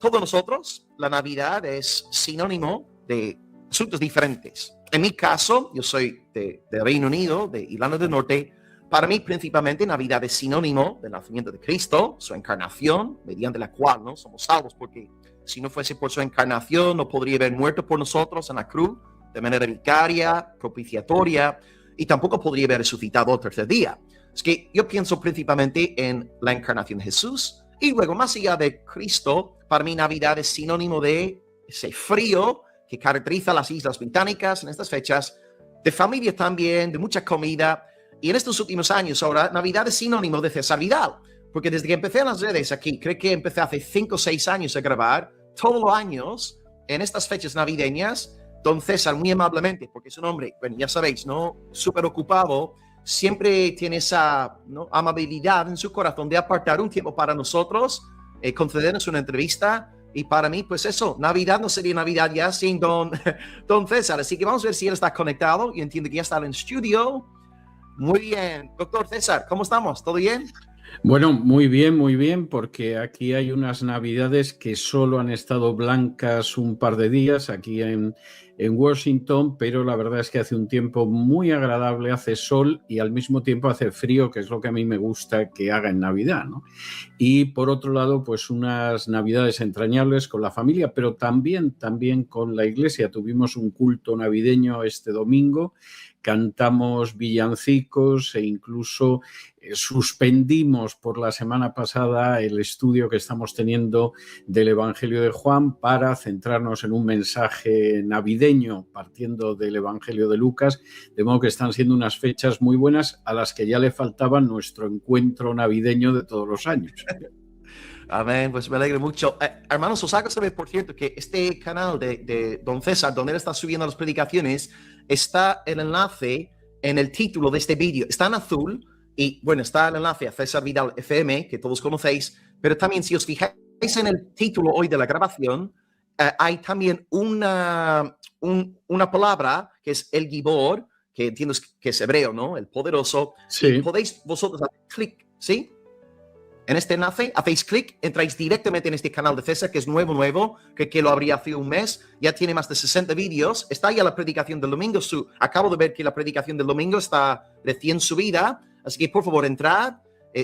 todos nosotros, la Navidad es sinónimo de asuntos diferentes. En mi caso, yo soy de Reino Unido, de Irlanda del Norte. Para mí, principalmente, Navidad es sinónimo del nacimiento de Cristo, su encarnación, mediante la cual no somos salvos, porque si no fuese por su encarnación, no podría haber muerto por nosotros en la cruz de manera vicaria, propiciatoria, y tampoco podría haber resucitado al tercer día. Es que yo pienso principalmente en la encarnación de Jesús, y luego, más allá de Cristo, para mí Navidad es sinónimo de ese frío que caracteriza las Islas Británicas en estas fechas, de familia también, de mucha comida. Y en estos últimos años ahora, Navidad es sinónimo de César Vidal, porque desde que empecé en las redes aquí, creo que empecé hace 5 o 6 años a grabar, todos los años, en estas fechas navideñas, don César muy amablemente, porque es un hombre, bueno, ya sabéis, ¿no? Súper ocupado, siempre tiene esa, ¿no?, amabilidad en su corazón de apartar un tiempo para nosotros, concedernos una entrevista. Y para mí, pues eso, Navidad no sería Navidad ya sin don César. Así que vamos a ver si él está conectado. Yo entiendo que ya está en el estudio. Muy bien. Doctor César, ¿cómo estamos? ¿Todo bien? Bueno, muy bien, porque aquí hay unas Navidades que solo han estado blancas un par de días aquí en Washington, pero la verdad es que hace un tiempo muy agradable, hace sol y al mismo tiempo hace frío, que es lo que a mí me gusta que haga en Navidad, ¿no? Y por otro lado, pues unas Navidades entrañables con la familia, pero también con la iglesia. Tuvimos un culto navideño este domingo, cantamos villancicos e incluso suspendimos por la semana pasada el estudio que estamos teniendo del Evangelio de Juan para centrarnos en un mensaje navideño partiendo del Evangelio de Lucas, de modo que están siendo unas fechas muy buenas a las que ya le faltaba nuestro encuentro navideño de todos los años. Amén, pues me alegro mucho. Hermanos, os hago saber, por cierto, que este canal de don César, donde él está subiendo las predicaciones, está el enlace en el título de este vídeo. Está en azul y, bueno, está el enlace a César Vidal FM, que todos conocéis, pero también si os fijáis en el título hoy de la grabación, hay también una palabra que es el Gibor, que entiendo que es hebreo, ¿no? El poderoso. Sí. Y podéis vosotros hacer clic, ¿sí? En este enlace, hacéis clic, entráis directamente en este canal de César, que es nuevo, que lo abrí hace un mes, ya tiene más de 60 vídeos, está ya la predicación del domingo, acabo de ver que la predicación del domingo está recién subida, así que por favor entrad,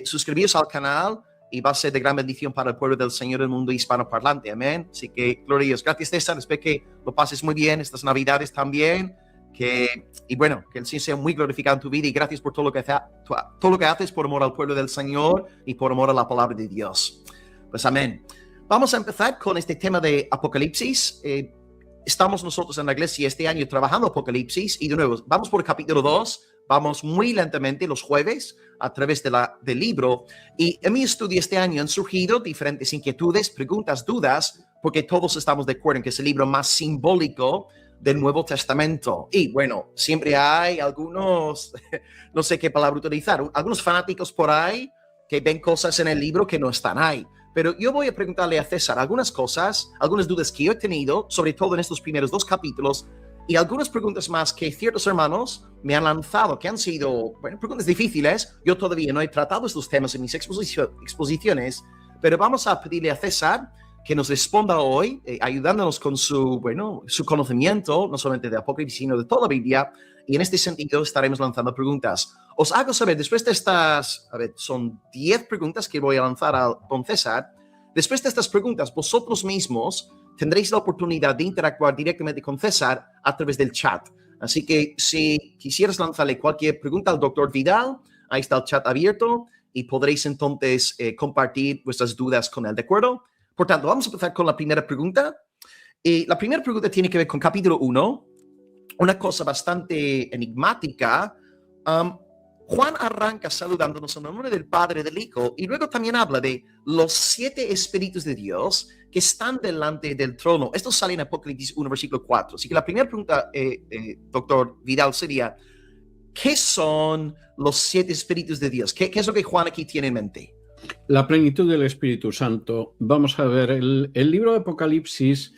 suscribíos al canal y va a ser de gran bendición para el pueblo del Señor del mundo hispanoparlante, amén. Así que gloria a Dios. Gracias, César, espero que lo pases muy bien estas Navidades también. Y bueno, que el Señor sea muy glorificado en tu vida y gracias por todo lo que haces por amor al pueblo del Señor y por amor a la palabra de Dios. Pues amén. Vamos a empezar con este tema de Apocalipsis. Estamos nosotros en la iglesia este año trabajando Apocalipsis y de nuevo, vamos por el capítulo 2, vamos muy lentamente los jueves a través del libro y en mi estudio este año han surgido diferentes inquietudes, preguntas, dudas, porque todos estamos de acuerdo en que es el libro más simbólico del Nuevo Testamento. Y bueno, siempre hay algunos, no sé qué palabra utilizar, algunos fanáticos por ahí que ven cosas en el libro que no están ahí. Pero yo voy a preguntarle a César algunas cosas, algunas dudas que yo he tenido, sobre todo en estos primeros 2 capítulos, y algunas preguntas más que ciertos hermanos me han lanzado, que han sido, bueno, preguntas difíciles. Yo todavía no he tratado estos temas en mis exposiciones, pero vamos a pedirle a César que nos responda hoy, ayudándonos con su conocimiento, no solamente de Apocalipsis, sino de toda la Biblia, y en este sentido estaremos lanzando preguntas. Os hago saber, después de estas, son 10 preguntas que voy a lanzar a don César, después de estas preguntas, vosotros mismos tendréis la oportunidad de interactuar directamente con César a través del chat. Así que si quisieras lanzarle cualquier pregunta al doctor Vidal, ahí está el chat abierto, y podréis entonces compartir vuestras dudas con él, ¿de acuerdo? Por tanto, vamos a empezar con la primera pregunta. La primera pregunta tiene que ver con capítulo 1, una cosa bastante enigmática. Juan arranca saludándonos en nombre del Padre, del Hijo, y luego también habla de los 7 espíritus de Dios que están delante del trono. Esto sale en Apocalipsis 1, versículo 4. Así que la primera pregunta, doctor Vidal, sería, ¿qué son los 7 espíritus de Dios? ¿Qué es lo que Juan aquí tiene en mente? La plenitud del Espíritu Santo. Vamos a ver, el libro de Apocalipsis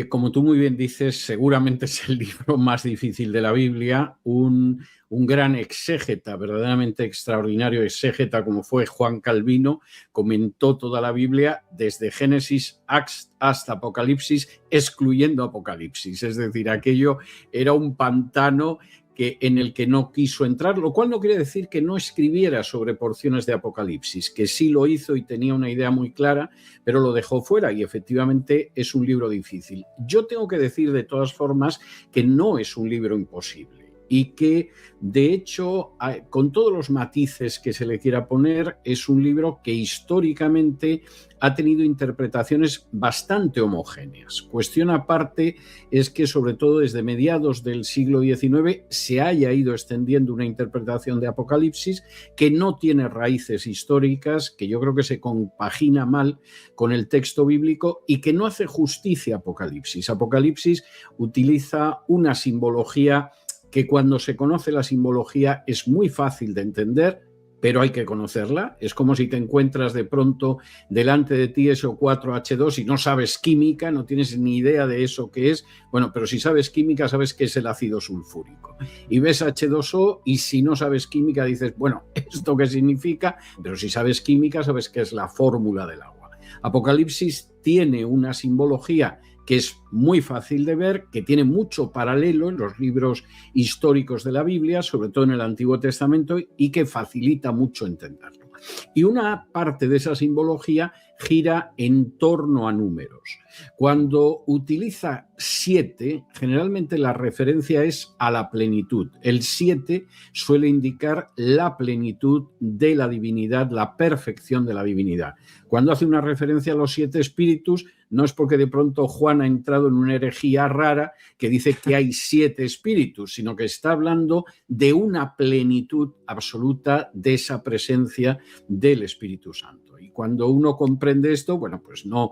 Como tú muy bien dices, seguramente es el libro más difícil de la Biblia, un gran exégeta, verdaderamente extraordinario exégeta como fue Juan Calvino, comentó toda la Biblia desde Génesis hasta Apocalipsis, excluyendo Apocalipsis, es decir, aquello era un pantano en el que no quiso entrar, lo cual no quiere decir que no escribiera sobre porciones de Apocalipsis, que sí lo hizo y tenía una idea muy clara, pero lo dejó fuera y efectivamente es un libro difícil. Yo tengo que decir de todas formas que no es un libro imposible y que de hecho, con todos los matices que se le quiera poner, es un libro que históricamente ha tenido interpretaciones bastante homogéneas. Cuestión aparte es que sobre todo desde mediados del siglo XIX se haya ido extendiendo una interpretación de Apocalipsis que no tiene raíces históricas, que yo creo que se compagina mal con el texto bíblico y que no hace justicia a Apocalipsis. Apocalipsis utiliza una simbología que cuando se conoce la simbología es muy fácil de entender, pero hay que conocerla. Es como si te encuentras de pronto delante de ti SO4H2 y no sabes química, no tienes ni idea de eso que es. Bueno, pero si sabes química, sabes que es el ácido sulfúrico. Y ves H2O y si no sabes química dices, bueno, ¿esto qué significa? Pero si sabes química, sabes que es la fórmula del agua. Apocalipsis tiene una simbología que es muy fácil de ver, que tiene mucho paralelo en los libros históricos de la Biblia, sobre todo en el Antiguo Testamento, y que facilita mucho entenderlo. Y una parte de esa simbología gira en torno a números. Cuando utiliza 7, generalmente la referencia es a la plenitud. El 7 suele indicar la plenitud de la divinidad, la perfección de la divinidad. Cuando hace una referencia a los 7 espíritus, no es porque de pronto Juan ha entrado en una herejía rara que dice que hay 7 espíritus, sino que está hablando de una plenitud absoluta de esa presencia del Espíritu Santo. Y cuando uno comprende esto, bueno, pues no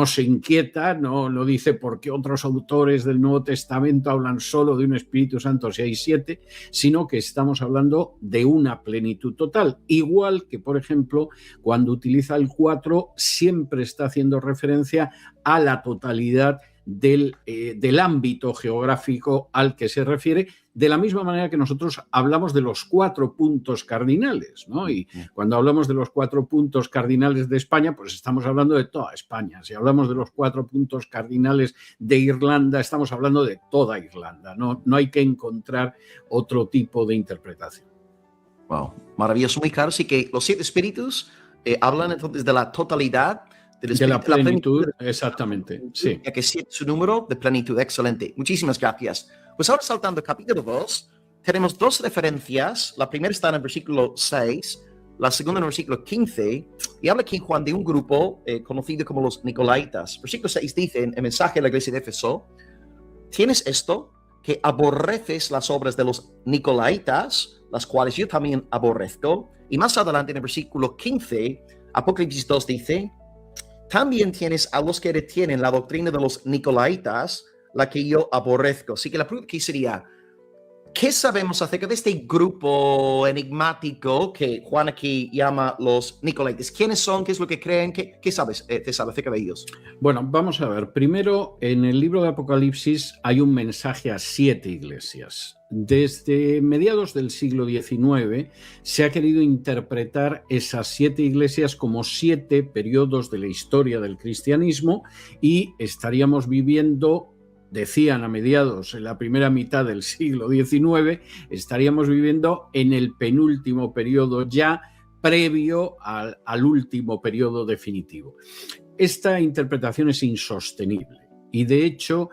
se inquieta, no dice por qué otros autores del Nuevo Testamento hablan solo de un Espíritu Santo si hay 7, sino que estamos hablando de una plenitud total. Igual que, por ejemplo, cuando utiliza el 4, siempre está haciendo referencia a la totalidad del ámbito geográfico al que se refiere, de la misma manera que nosotros hablamos de los 4 puntos cardinales, ¿no? Y cuando hablamos de los 4 puntos cardinales de España, pues estamos hablando de toda España. Si hablamos de los 4 puntos cardinales de Irlanda, estamos hablando de toda Irlanda. No hay que encontrar otro tipo de interpretación. Wow, maravilloso, muy claro. Sí que los 7 espíritus hablan entonces de la totalidad de la plenitud, exactamente, sí. Ya que 7 es su número de plenitud, excelente. Muchísimas gracias. Pues ahora saltando al capítulo 2, tenemos 2 referencias. La primera está en el versículo 6, la segunda en el versículo 15, y habla aquí Juan de un grupo conocido como los Nicolaitas. Versículo 6 dice en el mensaje a la iglesia de Éfeso, tienes esto, que aborreces las obras de los Nicolaitas, las cuales yo también aborrezco. Y más adelante en el versículo 15, Apocalipsis 2 dice, también tienes a los que retienen la doctrina de los Nicolaitas, la que yo aborrezco. Así que la pregunta aquí sería, ¿qué sabemos acerca de este grupo enigmático que Juan aquí llama los Nicolaitas? ¿Quiénes son? ¿Qué es lo que creen? ¿Qué sabes, César, acerca de ellos? Bueno, vamos a ver. Primero, en el libro de Apocalipsis hay un mensaje a 7 iglesias. Desde mediados del siglo XIX se ha querido interpretar esas 7 iglesias como 7 periodos de la historia del cristianismo y estaríamos viviendo, decían a mediados, en la primera mitad del siglo XIX, estaríamos viviendo en el penúltimo periodo ya previo al último periodo definitivo. Esta interpretación es insostenible. Y de hecho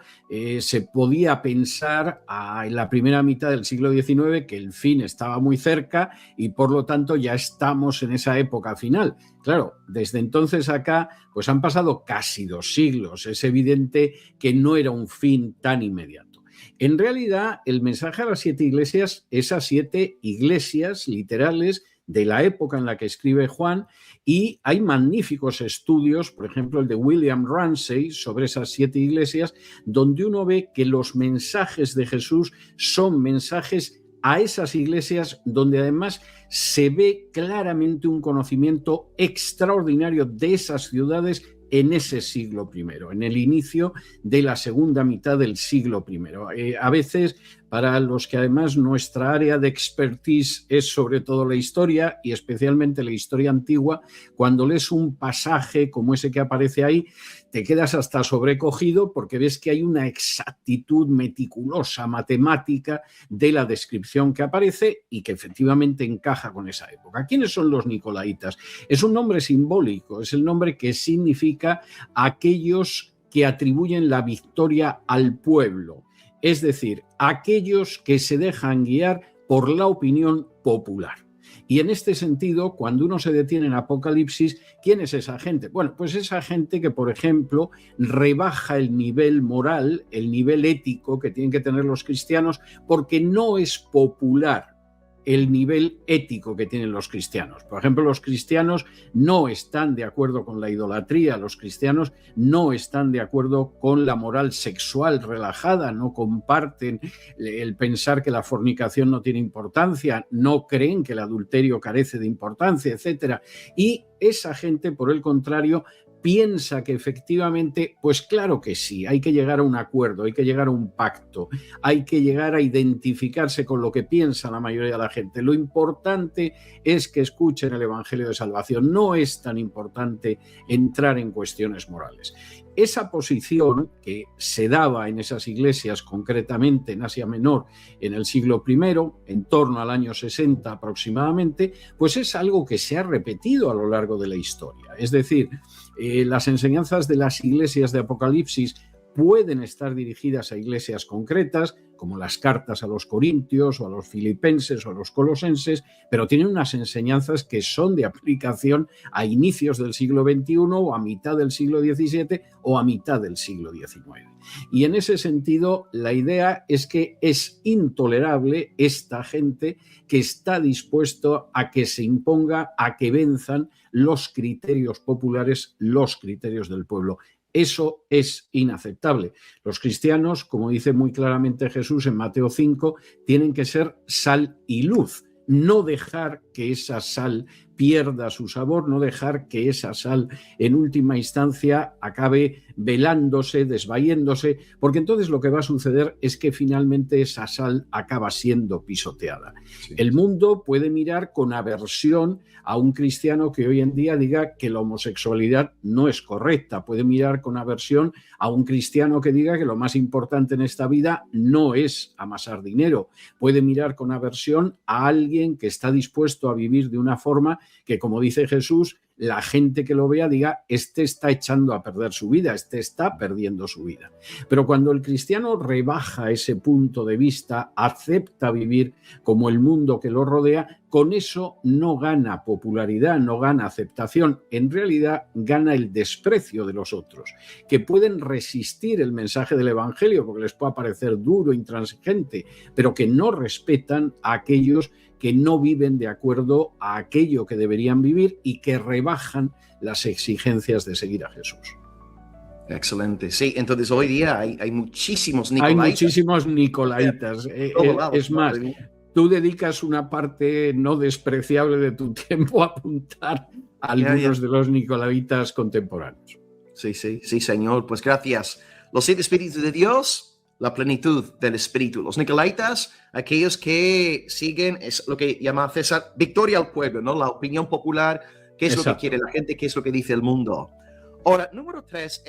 se podía pensar en la primera mitad del siglo XIX que el fin estaba muy cerca y por lo tanto ya estamos en esa época final. Claro, desde entonces acá pues han pasado casi 2 siglos. Es evidente que no era un fin tan inmediato. En realidad el mensaje a las 7 iglesias es a 7 iglesias literales de la época en la que escribe Juan, y hay magníficos estudios, por ejemplo el de William Ramsay sobre esas 7 iglesias, donde uno ve que los mensajes de Jesús son mensajes a esas iglesias donde además se ve claramente un conocimiento extraordinario de esas ciudades en ese siglo I, en el inicio de la segunda mitad del siglo I. A veces, para los que además nuestra área de expertise es sobre todo la historia y especialmente la historia antigua, cuando lees un pasaje como ese que aparece ahí, te quedas hasta sobrecogido porque ves que hay una exactitud meticulosa, matemática de la descripción que aparece y que efectivamente encaja con esa época. ¿Quiénes son los nicolaitas? Es un nombre simbólico, es el nombre que significa aquellos que atribuyen la victoria al pueblo. Es decir, aquellos que se dejan guiar por la opinión popular. Y en este sentido, cuando uno se detiene en Apocalipsis, ¿quién es esa gente? Bueno, pues esa gente que, por ejemplo, rebaja el nivel moral, el nivel ético que tienen que tener los cristianos, porque no es popular el nivel ético que tienen los cristianos. Por ejemplo, los cristianos no están de acuerdo con la idolatría, los cristianos no están de acuerdo con la moral sexual relajada, no comparten el pensar que la fornicación no tiene importancia, no creen que el adulterio carece de importancia, etc. Y esa gente, por el contrario, piensa que efectivamente, pues claro que sí, hay que llegar a un acuerdo, hay que llegar a un pacto, hay que llegar a identificarse con lo que piensa la mayoría de la gente. Lo importante es que escuchen el Evangelio de Salvación, no es tan importante entrar en cuestiones morales. Esa posición que se daba en esas iglesias, concretamente en Asia Menor, en el siglo I, en torno al año 60 aproximadamente, pues es algo que se ha repetido a lo largo de la historia. Es decir, las enseñanzas de las iglesias de Apocalipsis pueden estar dirigidas a iglesias concretas, como las cartas a los corintios o a los filipenses o a los colosenses, pero tienen unas enseñanzas que son de aplicación a inicios del siglo XXI o a mitad del siglo XVII o a mitad del siglo XIX. Y en ese sentido, la idea es que es intolerable esta gente que está dispuesto a que se imponga, a que venzan los criterios populares, los criterios del pueblo. Eso es inaceptable. Los cristianos, como dice muy claramente Jesús en Mateo 5, tienen que ser sal y luz, no dejar que esa sal pierda su sabor, no dejar que esa sal en última instancia acabe velándose, desvayéndose, porque entonces lo que va a suceder es que finalmente esa sal acaba siendo pisoteada. Sí. El mundo puede mirar con aversión a un cristiano que hoy en día diga que la homosexualidad no es correcta, puede mirar con aversión a un cristiano que diga que lo más importante en esta vida no es amasar dinero, puede mirar con aversión a alguien que está dispuesto a vivir de una forma que, como dice Jesús, la gente que lo vea diga, este está echando a perder su vida, este está perdiendo su vida. Pero cuando el cristiano rebaja ese punto de vista, acepta vivir como el mundo que lo rodea, con eso no gana popularidad, no gana aceptación, en realidad gana el desprecio de los otros, que pueden resistir el mensaje del Evangelio porque les puede parecer duro, intransigente, pero que no respetan a aquellos que no viven de acuerdo a aquello que deberían vivir y que rebajan las exigencias de seguir a Jesús. Excelente. Sí, entonces hoy día hay muchísimos nicolaitas. Hay muchísimos nicolaitas. Es más, tú dedicas una parte no despreciable de tu tiempo a apuntar a algunos de los nicolaitas contemporáneos. Sí, señor. Pues gracias. Los 7 espíritus de Dios, la plenitud del espíritu. Los nicolaitas, aquellos que siguen, es lo que llama César, victoria al pueblo, ¿no? La opinión popular, qué es Exacto. Lo que quiere la gente, qué es lo que dice el mundo. Ahora, número 3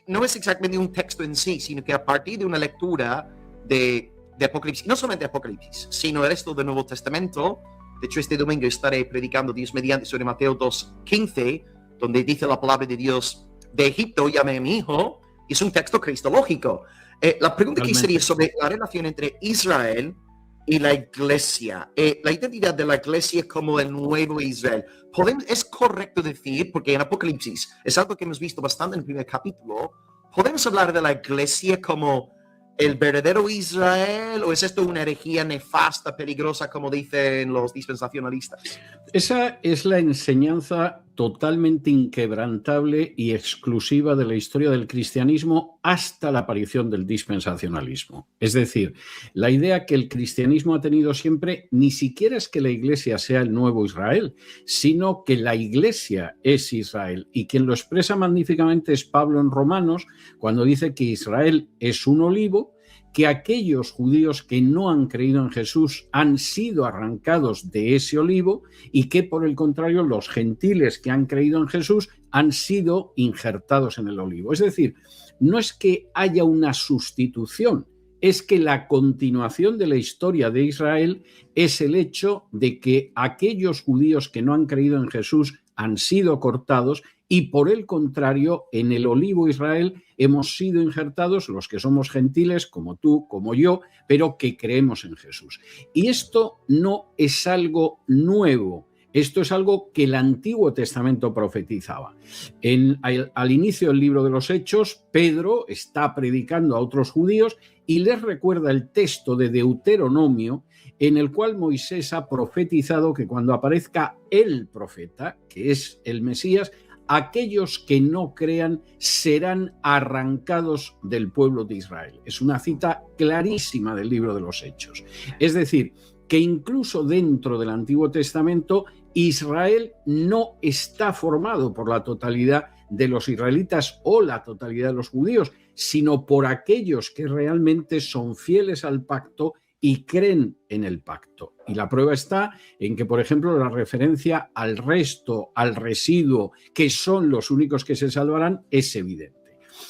no es exactamente un texto en sí, sino que a partir de una lectura de Apocalipsis, no solamente Apocalipsis, sino el resto del Nuevo Testamento. De hecho, este domingo estaré predicando Dios mediante sobre Mateo 2:15, donde dice la palabra de Dios, de Egipto llamé a mi hijo, y es un texto cristológico. La pregunta que sería sobre la relación entre Israel y la iglesia, la identidad de la iglesia como el nuevo Israel. ¿Es correcto decir, porque en Apocalipsis es algo que hemos visto bastante en el primer capítulo, podemos hablar de la iglesia como el verdadero Israel, o es esto una herejía nefasta, peligrosa, como dicen los dispensacionalistas? Esa es la enseñanza totalmente inquebrantable y exclusiva de la historia del cristianismo hasta la aparición del dispensacionalismo. Es decir, la idea que el cristianismo ha tenido siempre ni siquiera es que la Iglesia sea el nuevo Israel, sino que la Iglesia es Israel. Y quien lo expresa magníficamente es Pablo en Romanos, cuando dice que Israel es un olivo, que aquellos judíos que no han creído en Jesús han sido arrancados de ese olivo y que, por el contrario, los gentiles que han creído en Jesús han sido injertados en el olivo. Es decir, no es que haya una sustitución, es que la continuación de la historia de Israel es el hecho de que aquellos judíos que no han creído en Jesús han sido cortados y, por el contrario, en el olivo Israel hemos sido injertados los que somos gentiles, como tú, como yo, pero que creemos en Jesús. Y esto no es algo nuevo, esto es algo que el Antiguo Testamento profetizaba. Al inicio del libro de los Hechos, Pedro está predicando a otros judíos y les recuerda el texto de Deuteronomio, en el cual Moisés ha profetizado que cuando aparezca el profeta, que es el Mesías, aquellos que no crean serán arrancados del pueblo de Israel. Es una cita clarísima del libro de los Hechos. Es decir, que incluso dentro del Antiguo Testamento, Israel no está formado por la totalidad de los israelitas o la totalidad de los judíos, sino por aquellos que realmente son fieles al pacto y creen en el pacto. Y la prueba está en que, por ejemplo, la referencia al resto, al residuo, que son los únicos que se salvarán, es evidente.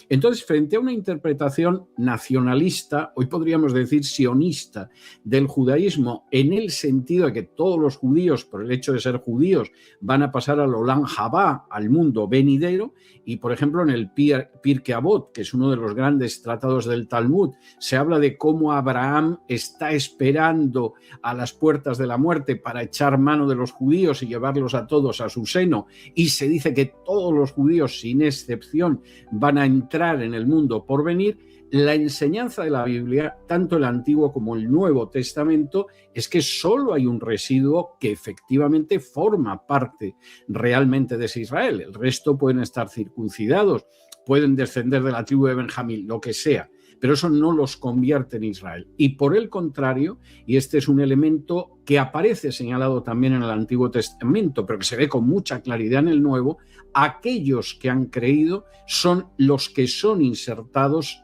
Entonces, frente a una interpretación nacionalista, hoy podríamos decir sionista, del judaísmo, en el sentido de que todos los judíos, por el hecho de ser judíos, van a pasar al Olam Habá, al mundo venidero, y por ejemplo en el Pirkei Avot, que es uno de los grandes tratados del Talmud, se habla de cómo Abraham está esperando a las puertas de la muerte para echar mano de los judíos y llevarlos a todos a su seno, y se dice que todos los judíos, sin excepción, van a entrar en el mundo por venir. La enseñanza de la Biblia, tanto el Antiguo como el Nuevo Testamento, es que solo hay un residuo que efectivamente forma parte realmente de ese Israel. El resto pueden estar circuncidados, pueden descender de la tribu de Benjamín, lo que sea, pero eso no los convierte en Israel. Y por el contrario, y este es un elemento que aparece señalado también en el Antiguo Testamento, pero que se ve con mucha claridad en el Nuevo, aquellos que han creído son los que son injertados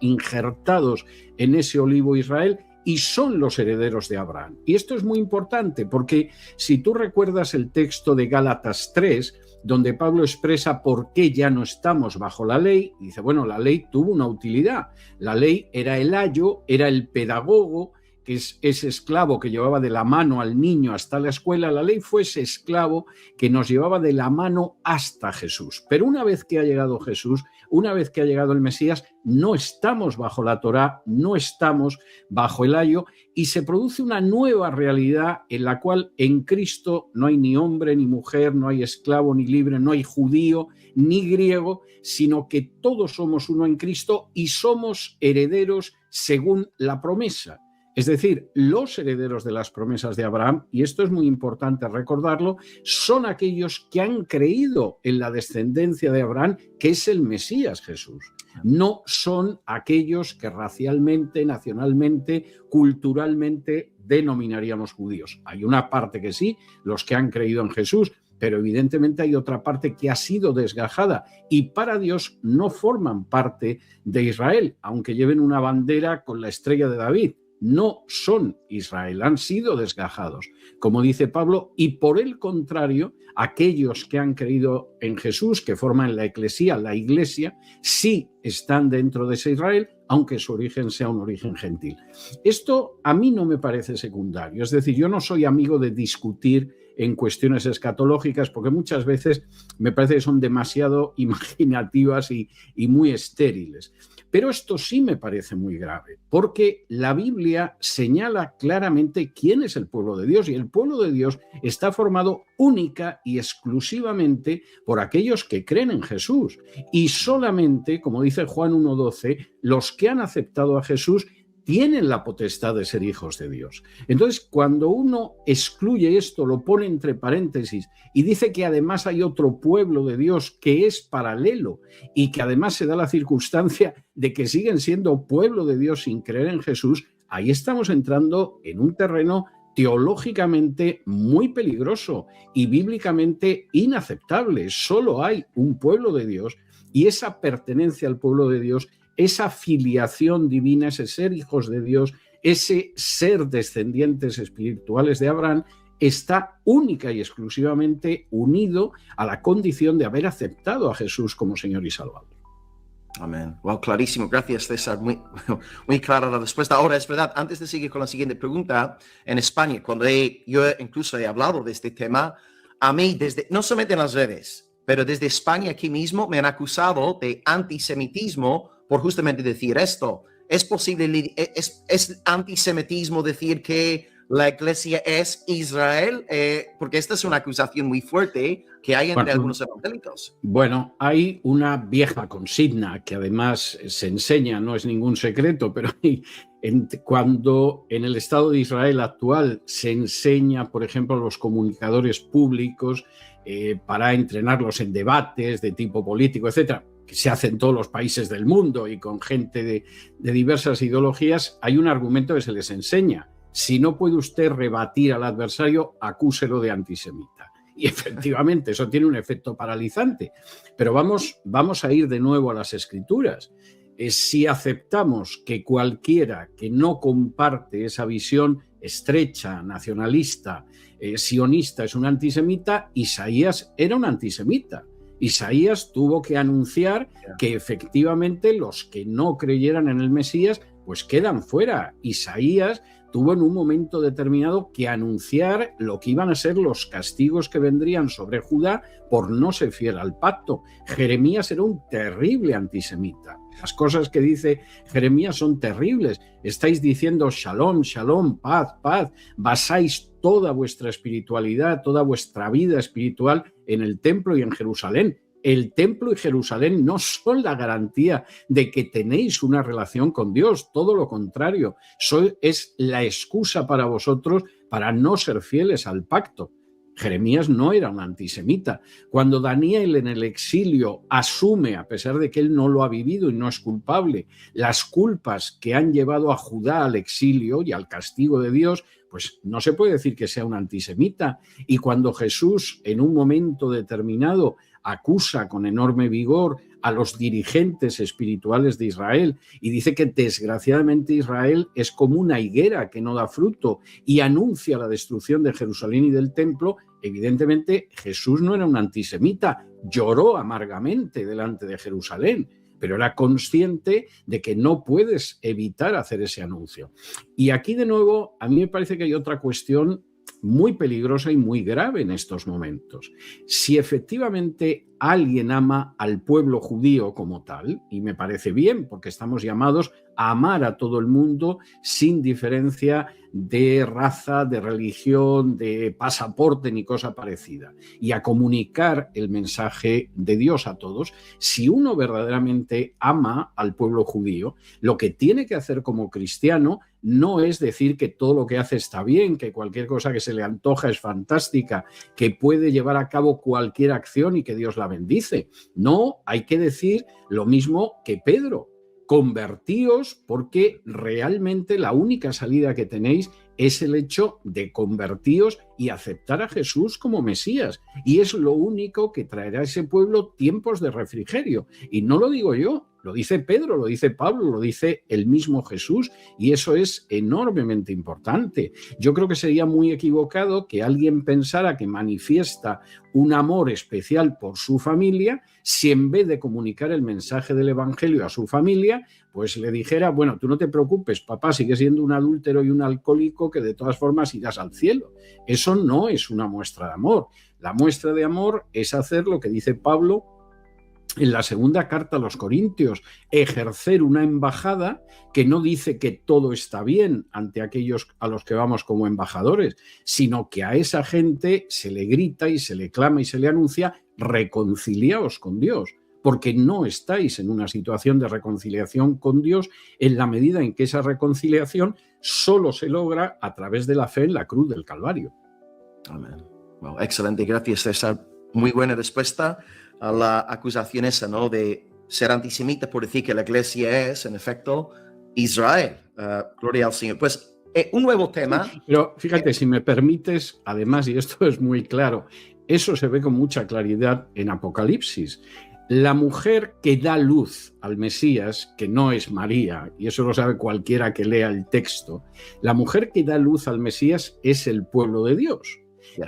en ese olivo Israel y son los herederos de Abraham. Y esto es muy importante porque si tú recuerdas el texto de Gálatas 3, donde Pablo expresa por qué ya no estamos bajo la ley, dice, bueno, la ley tuvo una utilidad. La ley era el ayo, era el pedagogo, que es ese esclavo que llevaba de la mano al niño hasta la escuela. La ley fue ese esclavo que nos llevaba de la mano hasta Jesús. Pero una vez que ha llegado Jesús, una vez que ha llegado el Mesías, no estamos bajo la Torá, no estamos bajo el ayo, y se produce una nueva realidad en la cual en Cristo no hay ni hombre ni mujer, no hay esclavo ni libre, no hay judío ni griego, sino que todos somos uno en Cristo y somos herederos según la promesa. Es decir, los herederos de las promesas de Abraham, y esto es muy importante recordarlo, son aquellos que han creído en la descendencia de Abraham, que es el Mesías Jesús. No son aquellos que racialmente, nacionalmente, culturalmente denominaríamos judíos. Hay una parte que sí, los que han creído en Jesús, pero evidentemente hay otra parte que ha sido desgajada y para Dios no forman parte de Israel, aunque lleven una bandera con la estrella de David. No son Israel, han sido desgajados, como dice Pablo, y por el contrario, aquellos que han creído en Jesús, que forman la eclesía, la iglesia, sí están dentro de ese Israel, aunque su origen sea un origen gentil. Esto a mí no me parece secundario, es decir, yo no soy amigo de discutir en cuestiones escatológicas, porque muchas veces me parece que son demasiado imaginativas y muy estériles. Pero esto sí me parece muy grave, porque la Biblia señala claramente quién es el pueblo de Dios, y el pueblo de Dios está formado única y exclusivamente por aquellos que creen en Jesús. Y solamente, como dice Juan 1:12, los que han aceptado a Jesús tienen la potestad de ser hijos de Dios. Entonces, cuando uno excluye esto, lo pone entre paréntesis y dice que además hay otro pueblo de Dios que es paralelo y que además se da la circunstancia de que siguen siendo pueblo de Dios sin creer en Jesús, ahí estamos entrando en un terreno teológicamente muy peligroso y bíblicamente inaceptable. Solo hay un pueblo de Dios y esa pertenencia al pueblo de Dios, esa filiación divina, ese ser hijos de Dios, ese ser descendientes espirituales de Abraham, está única y exclusivamente unido a la condición de haber aceptado a Jesús como Señor y Salvador. Amén. Wow, clarísimo. Gracias, César. Muy clara la respuesta. Ahora, es verdad, antes de seguir con la siguiente pregunta, en España, cuando yo incluso he hablado de este tema, a mí, no solamente en las redes, pero desde España aquí mismo me han acusado de antisemitismo por justamente decir esto. ¿Es posible, es antisemitismo decir que la iglesia es Israel? Porque esta es una acusación muy fuerte que hay entre algunos evangélicos. Bueno, hay una vieja consigna que además se enseña, no es ningún secreto, pero cuando en el Estado de Israel actual se enseña, por ejemplo, a los comunicadores públicos para entrenarlos en debates de tipo político, etcétera, que se hace en todos los países del mundo y con gente de diversas ideologías, hay un argumento que se les enseña. Si no puede usted rebatir al adversario, acúselo de antisemita. Y efectivamente, eso tiene un efecto paralizante. Pero vamos a ir de nuevo a las Escrituras. Si aceptamos que cualquiera que no comparte esa visión estrecha, nacionalista, sionista, es un antisemita, Isaías era un antisemita. Isaías tuvo que anunciar que efectivamente los que no creyeran en el Mesías pues quedan fuera. Isaías tuvo en un momento determinado que anunciar lo que iban a ser los castigos que vendrían sobre Judá por no ser fiel al pacto. Jeremías era un terrible antisemita. Las cosas que dice Jeremías son terribles. Estáis diciendo shalom, shalom, paz, paz. Basáis toda vuestra espiritualidad, toda vuestra vida espiritual en el templo y en Jerusalén. El templo y Jerusalén no son la garantía de que tenéis una relación con Dios, todo lo contrario, es la excusa para vosotros para no ser fieles al pacto. Jeremías no era un antisemita. Cuando Daniel en el exilio asume, a pesar de que él no lo ha vivido y no es culpable, las culpas que han llevado a Judá al exilio y al castigo de Dios, pues no se puede decir que sea un antisemita. Y cuando Jesús en un momento determinado acusa con enorme vigor a los dirigentes espirituales de Israel y dice que desgraciadamente Israel es como una higuera que no da fruto y anuncia la destrucción de Jerusalén y del templo, evidentemente Jesús no era un antisemita, lloró amargamente delante de Jerusalén, pero era consciente de que no puedes evitar hacer ese anuncio. Y aquí de nuevo a mí me parece que hay otra cuestión muy peligrosa y muy grave en estos momentos. Si efectivamente alguien ama al pueblo judío como tal, y me parece bien porque estamos llamados a amar a todo el mundo sin diferencia de raza, de religión, de pasaporte ni cosa parecida, y a comunicar el mensaje de Dios a todos, si uno verdaderamente ama al pueblo judío, lo que tiene que hacer como cristiano no es decir que todo lo que hace está bien, que cualquier cosa que se le antoja es fantástica, que puede llevar a cabo cualquier acción y que Dios la bendice. No, hay que decir lo mismo que Pedro. Convertíos porque realmente la única salida que tenéis es el hecho de convertíos y aceptar a Jesús como Mesías. Y es lo único que traerá a ese pueblo tiempos de refrigerio. Y no lo digo yo, lo dice Pedro, lo dice Pablo, lo dice el mismo Jesús. Y eso es enormemente importante. Yo creo que sería muy equivocado que alguien pensara que manifiesta un amor especial por su familia si en vez de comunicar el mensaje del Evangelio a su familia, pues le dijera, bueno, tú no te preocupes, papá sigue siendo un adúltero y un alcohólico que de todas formas irás al cielo. Eso no es una muestra de amor. La muestra de amor es hacer lo que dice Pablo en la segunda carta a los Corintios, ejercer una embajada que no dice que todo está bien ante aquellos a los que vamos como embajadores, sino que a esa gente se le grita y se le clama y se le anuncia, reconciliaos con Dios. porque no estáis en una situación de reconciliación con Dios en la medida en que esa reconciliación solo se logra a través de la fe en la cruz del Calvario. Amén. Well, excelente, gracias César. Muy buena respuesta a la acusación esa, ¿no? De ser antisemita por decir que la iglesia es, en efecto, Israel. Gloria al Señor. Pues un nuevo tema. Pero fíjate, si me permites, además, y esto es muy claro, eso se ve con mucha claridad en Apocalipsis. La mujer que da luz al Mesías, que no es María, y eso lo sabe cualquiera que lea el texto, la mujer que da luz al Mesías es el pueblo de Dios.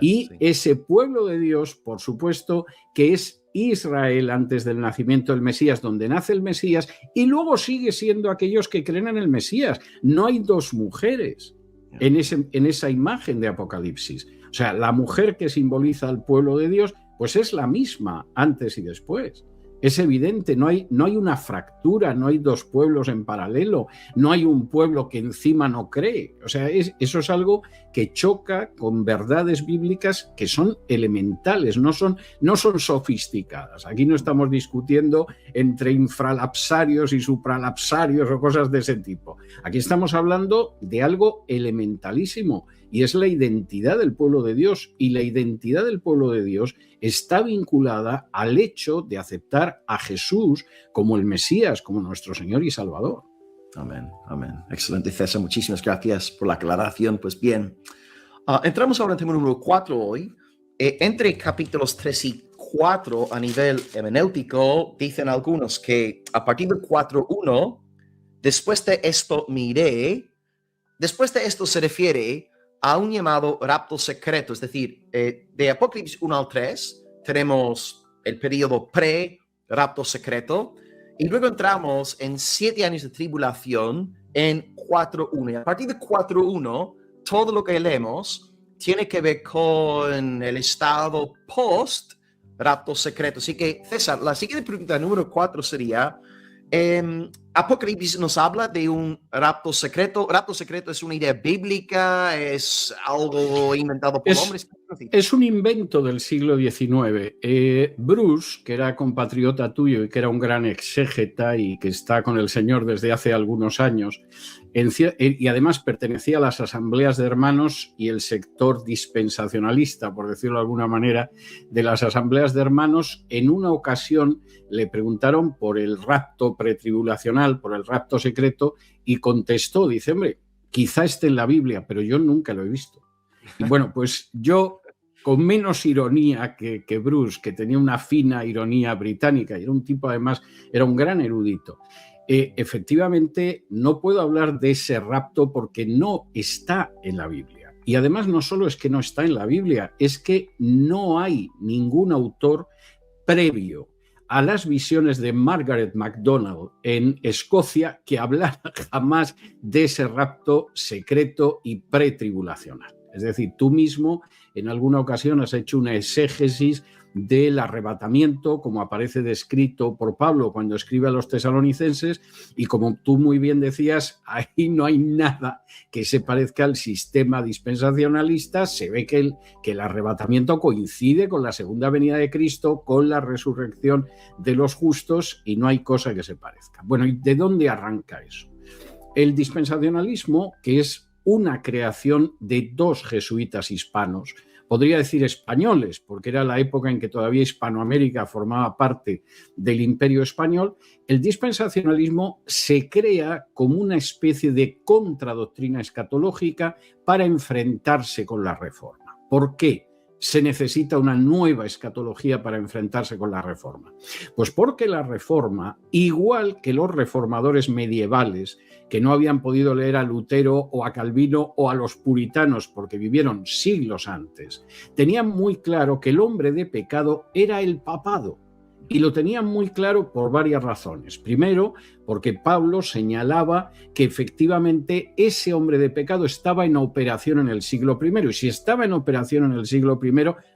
Y ese pueblo de Dios, por supuesto, que es Israel antes del nacimiento del Mesías, donde nace el Mesías, y luego sigue siendo aquellos que creen en el Mesías. No hay dos mujeres en esa imagen de Apocalipsis. O sea, la mujer que simboliza al pueblo de Dios, pues es la misma antes y después. Es evidente, no hay una fractura, no hay dos pueblos en paralelo, no hay un pueblo que encima no cree. O sea, eso es algo que choca con verdades bíblicas que son elementales, no son sofisticadas. Aquí no estamos discutiendo entre infralapsarios y supralapsarios o cosas de ese tipo. Aquí estamos hablando de algo elementalísimo, y es la identidad del pueblo de Dios, y la identidad del pueblo de Dios está vinculada al hecho de aceptar a Jesús como el Mesías, como nuestro Señor y Salvador. Amén, amén. Excelente, César. Muchísimas gracias por la aclaración. Pues bien, entramos ahora en tema número 4 hoy. Entre capítulos 3 y 4 a nivel hermenéutico, dicen algunos que a partir del 4.1, después de esto miré, después de esto se refiere a un llamado rapto secreto, es decir, de Apocalipsis 1 al 3 tenemos el periodo pre-rapto secreto, y luego entramos en 7 años de tribulación en 4.1. Y a partir de 4.1, todo lo que leemos tiene que ver con el estado post-rapto secreto. Así que, César, la siguiente pregunta, número 4, sería, Apocalipsis nos habla de un rapto secreto. ¿Rapto secreto es una idea bíblica? ¿Es algo inventado por hombres? Es un invento del siglo XIX. Bruce, que era compatriota tuyo y que era un gran exégeta y que está con el Señor desde hace algunos años, y además pertenecía a las asambleas de hermanos y el sector dispensacionalista, por decirlo de alguna manera, de las asambleas de hermanos, en una ocasión le preguntaron por el rapto pretribulacional, por el rapto secreto, y contestó, dice, hombre, quizá esté en la Biblia, pero yo nunca lo he visto. Y bueno, pues yo, con menos ironía que Bruce, que tenía una fina ironía británica, y era un tipo, además, era un gran erudito, efectivamente no puedo hablar de ese rapto porque no está en la Biblia. Y además no solo es que no está en la Biblia, es que no hay ningún autor previo a las visiones de Margaret MacDonald en Escocia que hablara jamás de ese rapto secreto y pretribulacional. Es decir, tú mismo en alguna ocasión has hecho una exégesis del arrebatamiento, como aparece descrito por Pablo cuando escribe a los tesalonicenses, y como tú muy bien decías, ahí no hay nada que se parezca al sistema dispensacionalista. Se ve que el arrebatamiento coincide con la segunda venida de Cristo, con la resurrección de los justos, y no hay cosa que se parezca. Bueno, ¿y de dónde arranca eso? El dispensacionalismo, que es una creación de dos jesuitas hispanos, podría decir españoles, porque era la época en que todavía Hispanoamérica formaba parte del Imperio Español. El dispensacionalismo se crea como una especie de contradoctrina escatológica para enfrentarse con la Reforma. ¿Por qué se necesita una nueva escatología para enfrentarse con la Reforma? Pues porque la Reforma, igual que los reformadores medievales, que no habían podido leer a Lutero o a Calvino o a los puritanos porque vivieron siglos antes, tenían muy claro que el hombre de pecado era el papado. Y lo tenían muy claro por varias razones. Primero, porque Pablo señalaba que efectivamente ese hombre de pecado estaba en operación en el siglo I, y si estaba en operación en el siglo I,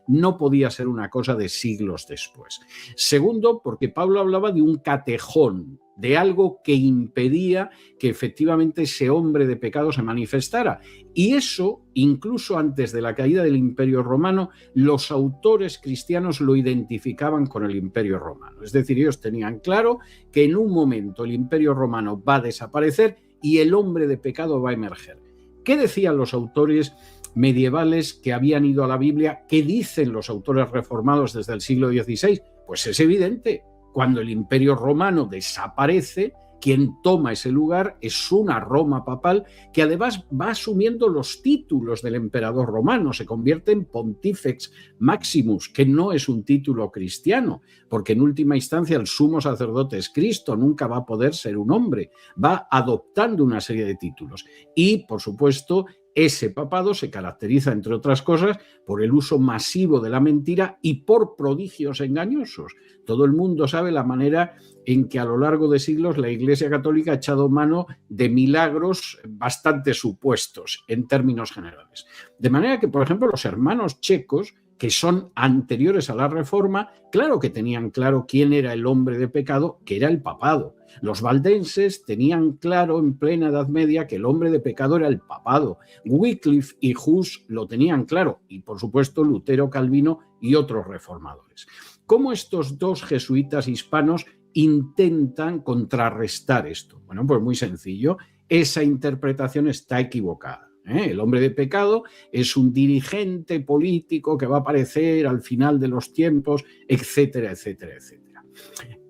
no podía ser una cosa de siglos después. Segundo, porque Pablo hablaba de un catejón, de algo que impedía que efectivamente ese hombre de pecado se manifestara. Y eso, incluso antes de la caída del Imperio Romano, los autores cristianos lo identificaban con el Imperio Romano. Es decir, ellos tenían claro que en un momento el Imperio Romano va a desaparecer y el hombre de pecado va a emerger. ¿Qué decían los autores medievales que habían ido a la Biblia? ¿Qué dicen los autores reformados desde el siglo XVI? Pues es evidente, cuando el Imperio Romano desaparece, quien toma ese lugar es una Roma papal que además va asumiendo los títulos del emperador romano, se convierte en Pontifex Maximus, que no es un título cristiano, porque en última instancia el sumo sacerdote es Cristo, nunca va a poder ser un hombre, va adoptando una serie de títulos. Y, por supuesto, ese papado se caracteriza, entre otras cosas, por el uso masivo de la mentira y por prodigios engañosos. Todo el mundo sabe la manera en que a lo largo de siglos la Iglesia Católica ha echado mano de milagros bastante supuestos en términos generales. De manera que, por ejemplo, los hermanos checos, que son anteriores a la Reforma, claro que tenían claro quién era el hombre de pecado, que era el papado. Los valdenses tenían claro en plena Edad Media que el hombre de pecado era el papado. Wycliffe y Hus lo tenían claro, y por supuesto Lutero, Calvino y otros reformadores. ¿Cómo estos dos jesuitas hispanos intentan contrarrestar esto? Bueno, pues muy sencillo, esa interpretación está equivocada. El hombre de pecado es un dirigente político que va a aparecer al final de los tiempos, etcétera, etcétera, etcétera.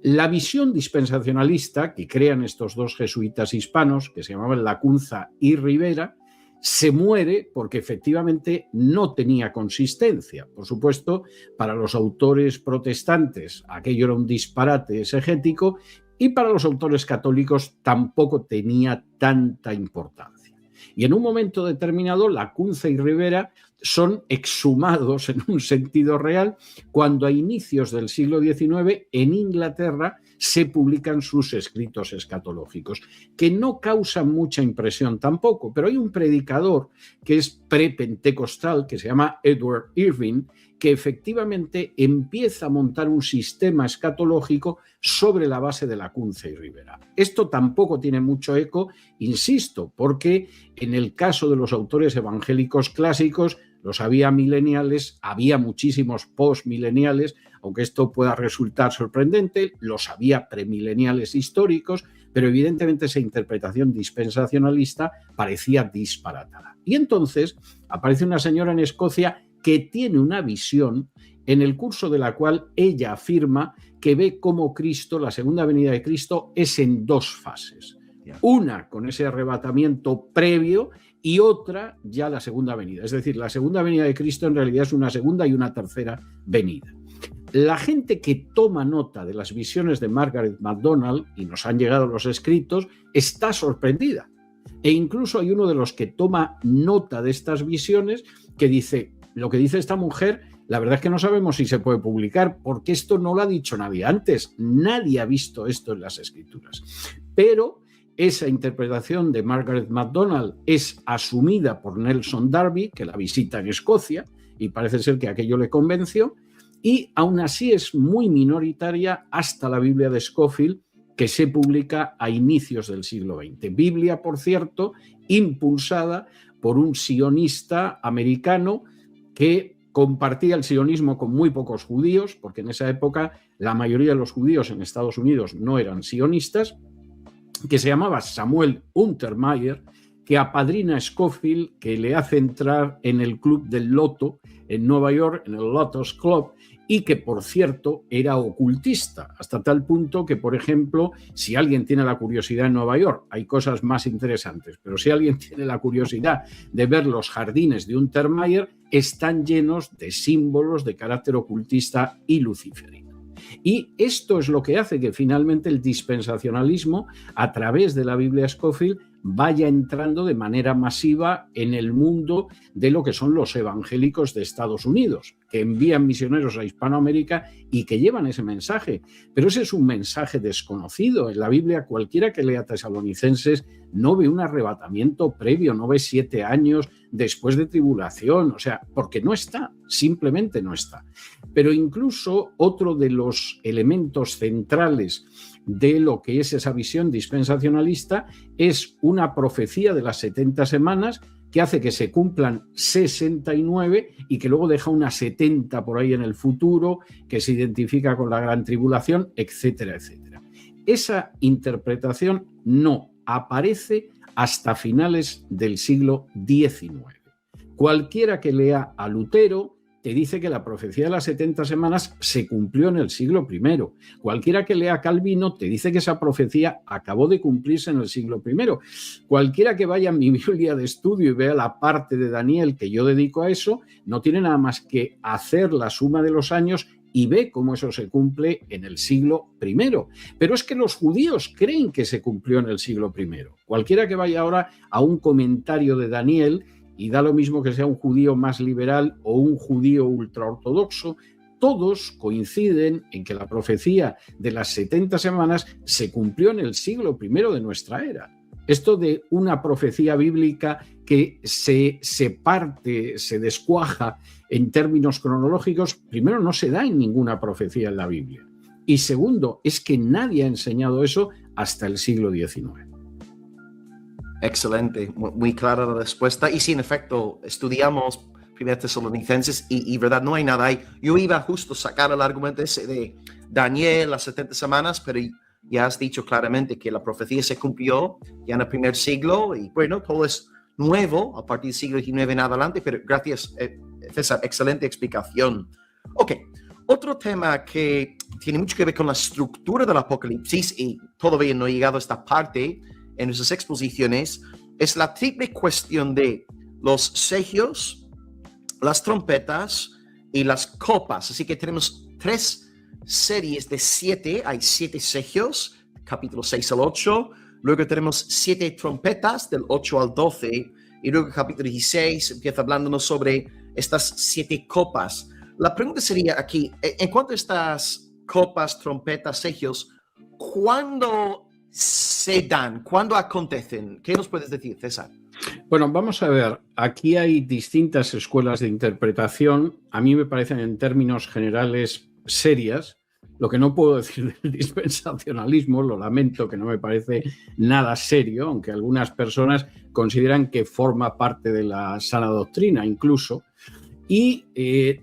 La visión dispensacionalista que crean estos dos jesuitas hispanos, que se llamaban Lacunza y Rivera, se muere porque efectivamente no tenía consistencia. Por supuesto, para los autores protestantes aquello era un disparate exegético y para los autores católicos tampoco tenía tanta importancia. Y en un momento determinado, Lacunza y Rivera son exhumados en un sentido real cuando a inicios del siglo XIX en Inglaterra se publican sus escritos escatológicos, que no causan mucha impresión tampoco, pero hay un predicador que es prepentecostal, que se llama Edward Irving, que efectivamente empieza a montar un sistema escatológico sobre la base de Lacunza y Rivera. Esto tampoco tiene mucho eco, insisto, porque en el caso de los autores evangélicos clásicos los había mileniales, había muchísimos postmileniales, aunque esto pueda resultar sorprendente, los había premileniales históricos, pero evidentemente esa interpretación dispensacionalista parecía disparatada. Y entonces aparece una señora en Escocia que tiene una visión en el curso de la cual ella afirma que ve cómo Cristo, la segunda venida de Cristo, es en dos fases. Una con ese arrebatamiento previo y otra ya la segunda venida. Es decir, la segunda venida de Cristo en realidad es una segunda y una tercera venida. La gente que toma nota de las visiones de Margaret MacDonald, y nos han llegado los escritos, está sorprendida. E incluso hay uno de los que toma nota de estas visiones que dice, lo que dice esta mujer, la verdad es que no sabemos si se puede publicar, porque esto no lo ha dicho nadie antes. Nadie ha visto esto en las escrituras. Pero esa interpretación de Margaret MacDonald es asumida por Nelson Darby, que la visita en Escocia, y parece ser que aquello le convenció, y aún así es muy minoritaria hasta la Biblia de Scofield, que se publica a inicios del siglo XX. Biblia, por cierto, impulsada por un sionista americano que compartía el sionismo con muy pocos judíos, porque en esa época la mayoría de los judíos en Estados Unidos no eran sionistas, que se llamaba Samuel Untermyer, que apadrina a Scofield, que le hace entrar en el club del loto en Nueva York, en el Lotos Club, y que, por cierto, era ocultista, hasta tal punto que, por ejemplo, si alguien tiene la curiosidad en Nueva York, hay cosas más interesantes, pero si alguien tiene la curiosidad de ver los jardines de Untermyer, están llenos de símbolos de carácter ocultista y luciferino. Y esto es lo que hace que finalmente el dispensacionalismo, a través de la Biblia Scofield, vaya entrando de manera masiva en el mundo de lo que son los evangélicos de Estados Unidos, que envían misioneros a Hispanoamérica y que llevan ese mensaje. Pero ese es un mensaje desconocido. En la Biblia, cualquiera que lea Tesalonicenses no ve un arrebatamiento previo, no ve 7 años después de tribulación, o sea, porque no está, simplemente no está. Pero incluso otro de los elementos centrales de lo que es esa visión dispensacionalista, es una profecía de las 70 semanas que hace que se cumplan 69 y que luego deja unas 70 por ahí en el futuro, que se identifica con la gran tribulación, etcétera, etcétera. Esa interpretación no aparece hasta finales del siglo XIX. Cualquiera que lea a Lutero te dice que la profecía de las 70 semanas se cumplió en el siglo I. Cualquiera que lea a Calvino te dice que esa profecía acabó de cumplirse en el siglo I. Cualquiera que vaya a mi Biblia de estudio y vea la parte de Daniel que yo dedico a eso, no tiene nada más que hacer la suma de los años y ve cómo eso se cumple en el siglo I. Pero es que los judíos creen que se cumplió en el siglo I. Cualquiera que vaya ahora a un comentario de Daniel, y da lo mismo que sea un judío más liberal o un judío ultraortodoxo, todos coinciden en que la profecía de las 70 semanas se cumplió en el siglo I de nuestra era. Esto de una profecía bíblica que se parte, se descuaja en términos cronológicos, primero, no se da en ninguna profecía en la Biblia. Y segundo, es que nadie ha enseñado eso hasta el siglo XIX. Excelente, muy clara la respuesta. Y sí, en efecto, estudiamos 1 Tesalonicenses y verdad, no hay nada ahí. Yo iba justo a sacar el argumento ese de Daniel, las 70 semanas, pero ya has dicho claramente que la profecía se cumplió ya en el primer siglo y bueno, todo es nuevo a partir del siglo XIX en adelante, pero gracias, César, excelente explicación. Ok, otro tema que tiene mucho que ver con la estructura del Apocalipsis y todavía no he llegado a esta parte en nuestras exposiciones, es la triple cuestión de los sellos, las trompetas y las copas. Así que tenemos 3 series de 7, hay 7 sellos, capítulo 6 al 8, luego tenemos 7 trompetas del 8 al 12, y luego capítulo 16 empieza hablándonos sobre estas 7 copas. La pregunta sería aquí, en cuanto a estas copas, trompetas, sellos, ¿cuándo se dan? ¿Cuándo acontecen? ¿Qué nos puedes decir, César? Bueno, vamos a ver, aquí hay distintas escuelas de interpretación. A mí me parecen en términos generales serias. Lo que no puedo decir del dispensacionalismo, lo lamento, que no me parece nada serio, aunque algunas personas consideran que forma parte de la sana doctrina incluso. Y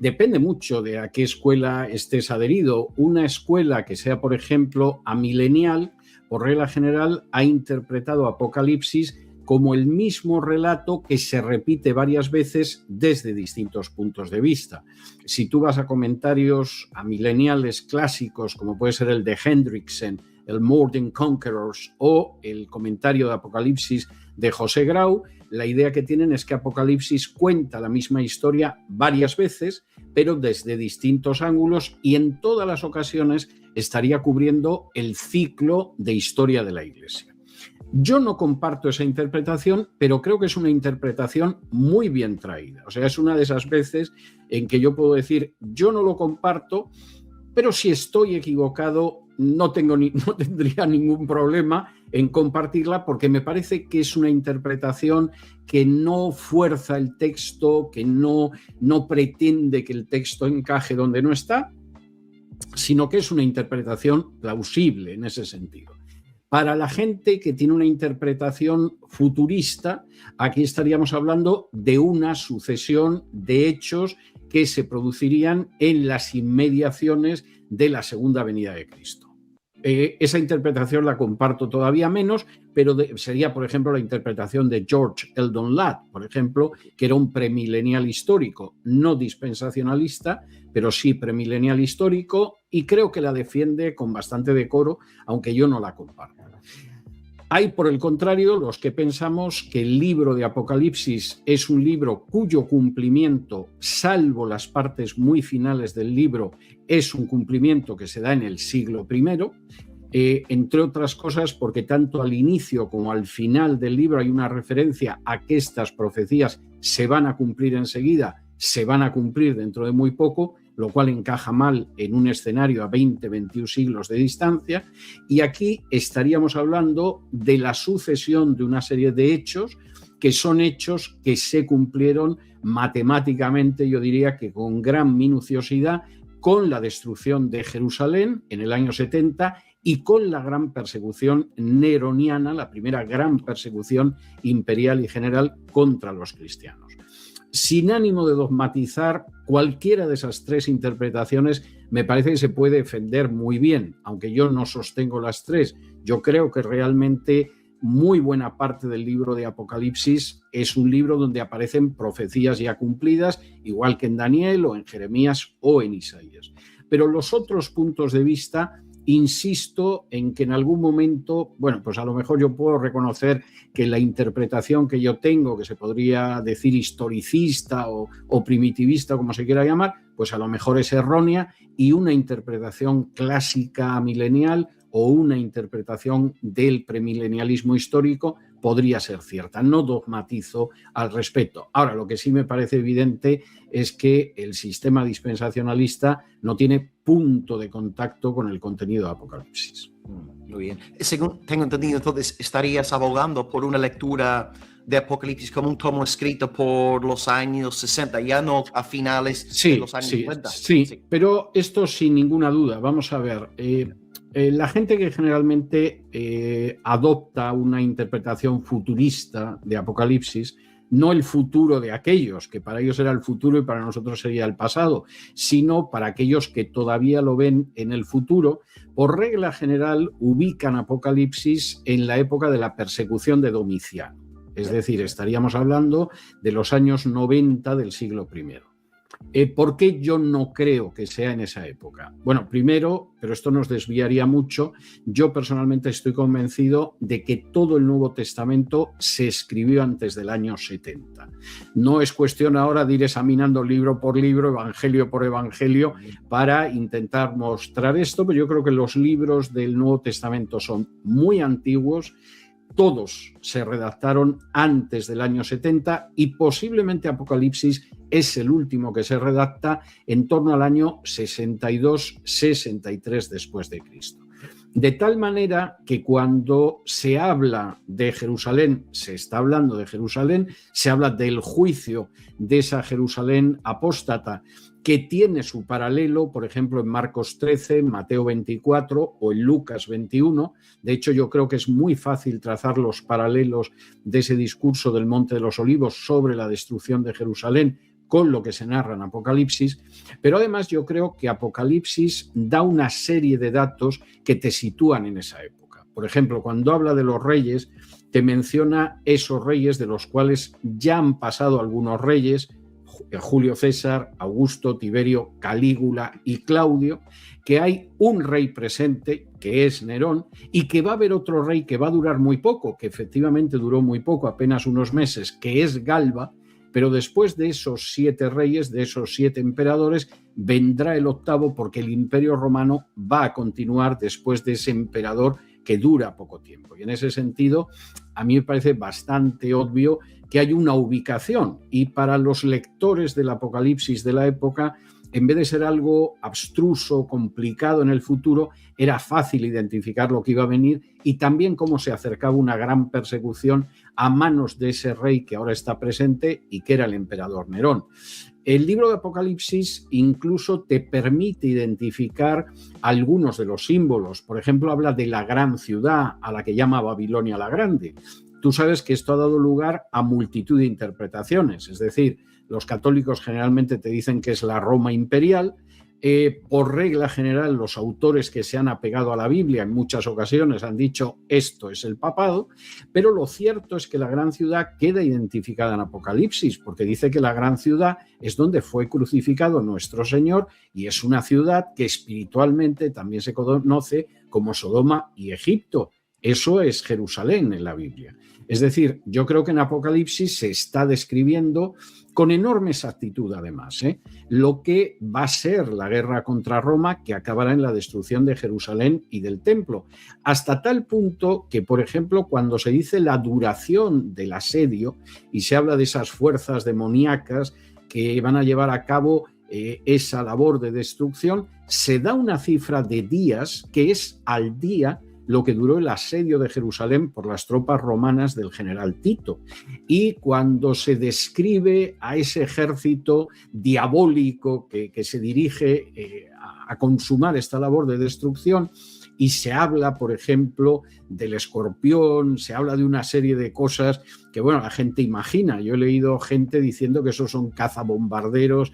depende mucho de a qué escuela estés adherido. Una escuela que sea, por ejemplo, amilenial, por regla general, ha interpretado Apocalipsis como el mismo relato que se repite varias veces desde distintos puntos de vista. Si tú vas a comentarios amileniales clásicos, como puede ser el de Hendrickson, el More Than Conquerors o el comentario de Apocalipsis de José Grau, la idea que tienen es que Apocalipsis cuenta la misma historia varias veces, pero desde distintos ángulos y en todas las ocasiones estaría cubriendo el ciclo de historia de la Iglesia. Yo no comparto esa interpretación, pero creo que es una interpretación muy bien traída. O sea, es una de esas veces en que yo puedo decir, yo no lo comparto, pero si estoy equivocado, no tendría ningún problema en compartirla porque me parece que es una interpretación que no fuerza el texto, que no pretende que el texto encaje donde no está, sino que es una interpretación plausible en ese sentido. Para la gente que tiene una interpretación futurista, aquí estaríamos hablando de una sucesión de hechos que se producirían en las inmediaciones de la segunda venida de Cristo. Esa interpretación la comparto todavía menos, pero sería, por ejemplo, la interpretación de George Eldon Ladd, por ejemplo, que era un premilenial histórico, no dispensacionalista, pero sí premilenial histórico, y creo que la defiende con bastante decoro, aunque yo no la comparto. Hay, por el contrario, los que pensamos que el libro de Apocalipsis es un libro cuyo cumplimiento, salvo las partes muy finales del libro, es un cumplimiento que se da en el siglo I, entre otras cosas porque tanto al inicio como al final del libro hay una referencia a que estas profecías se van a cumplir enseguida, se van a cumplir dentro de muy poco, lo cual encaja mal en un escenario a 20-21 siglos de distancia, y aquí estaríamos hablando de la sucesión de una serie de hechos que son hechos que se cumplieron matemáticamente, yo diría que con gran minuciosidad, con la destrucción de Jerusalén en el año 70 y con la gran persecución neroniana, la primera gran persecución imperial y general contra los cristianos. Sin ánimo de dogmatizar, cualquiera de esas tres interpretaciones me parece que se puede defender muy bien, aunque yo no sostengo las tres. Yo creo que realmente muy buena parte del libro de Apocalipsis es un libro donde aparecen profecías ya cumplidas, igual que en Daniel o en Jeremías o en Isaías. Pero los otros puntos de vista, insisto en que en algún momento, bueno, pues a lo mejor yo puedo reconocer que la interpretación que yo tengo, que se podría decir historicista o primitivista, como se quiera llamar, pues a lo mejor es errónea, y una interpretación clásica milenial o una interpretación del premilenialismo histórico podría ser cierta. No dogmatizo al respecto. Ahora, lo que sí me parece evidente es que el sistema dispensacionalista no tiene punto de contacto con el contenido de Apocalipsis. Muy bien. Según tengo entendido, entonces, ¿estarías abogando por una lectura de Apocalipsis como un tomo escrito por los años 60, ya no a finales de los años 50? Sí, pero esto sin ninguna duda. Vamos a ver. La gente que generalmente adopta una interpretación futurista de Apocalipsis, no el futuro de aquellos, que para ellos era el futuro y para nosotros sería el pasado, sino para aquellos que todavía lo ven en el futuro, por regla general ubican Apocalipsis en la época de la persecución de Domiciano. Es decir, estaríamos hablando de los años 90 del siglo I. ¿Por qué yo no creo que sea en esa época? Bueno, primero, pero esto nos desviaría mucho, yo personalmente estoy convencido de que todo el Nuevo Testamento se escribió antes del año 70. No es cuestión ahora de ir examinando libro por libro, evangelio por evangelio, para intentar mostrar esto, pero yo creo que los libros del Nuevo Testamento son muy antiguos. Todos se redactaron antes del año 70 y posiblemente Apocalipsis es el último que se redacta en torno al año 62-63 después de Cristo. De tal manera que cuando se habla de Jerusalén, se está hablando de Jerusalén, se habla del juicio de esa Jerusalén apóstata, que tiene su paralelo, por ejemplo, en Marcos 13, en Mateo 24 o en Lucas 21. De hecho, yo creo que es muy fácil trazar los paralelos de ese discurso del Monte de los Olivos sobre la destrucción de Jerusalén con lo que se narra en Apocalipsis, pero además yo creo que Apocalipsis da una serie de datos que te sitúan en esa época. Por ejemplo, cuando habla de los reyes, te menciona esos reyes de los cuales ya han pasado algunos reyes, Julio César, Augusto, Tiberio, Calígula y Claudio, que hay un rey presente, que es Nerón, y que va a haber otro rey que va a durar muy poco, que efectivamente duró muy poco, apenas unos meses, que es Galba, pero después de esos 7 reyes, de esos 7 emperadores, vendrá el octavo, porque el Imperio Romano va a continuar después de ese emperador que dura poco tiempo. Y en ese sentido, a mí me parece bastante obvio que hay una ubicación, y para los lectores del Apocalipsis de la época, en vez de ser algo abstruso, complicado en el futuro, era fácil identificar lo que iba a venir y también cómo se acercaba una gran persecución a manos de ese rey que ahora está presente y que era el emperador Nerón. El libro de Apocalipsis incluso te permite identificar algunos de los símbolos. Por ejemplo, habla de la gran ciudad a la que llama Babilonia la Grande. Tú sabes que esto ha dado lugar a multitud de interpretaciones, es decir, los católicos generalmente te dicen que es la Roma imperial. Por regla general, los autores que se han apegado a la Biblia en muchas ocasiones han dicho esto es el papado, pero lo cierto es que la gran ciudad queda identificada en Apocalipsis, porque dice que la gran ciudad es donde fue crucificado nuestro Señor y es una ciudad que espiritualmente también se conoce como Sodoma y Egipto. Eso es Jerusalén en la Biblia. Es decir, yo creo que en Apocalipsis se está describiendo con enorme exactitud, además, lo que va a ser la guerra contra Roma, que acabará en la destrucción de Jerusalén y del templo, hasta tal punto que, por ejemplo, cuando se dice la duración del asedio y se habla de esas fuerzas demoníacas que van a llevar a cabo esa labor de destrucción, se da una cifra de días que es al día lo que duró el asedio de Jerusalén por las tropas romanas del general Tito. Y cuando se describe a ese ejército diabólico que se dirige a consumar esta labor de destrucción, y se habla, por ejemplo, del escorpión, se habla de una serie de cosas que, bueno, la gente imagina. Yo he leído gente diciendo que esos son cazabombarderos,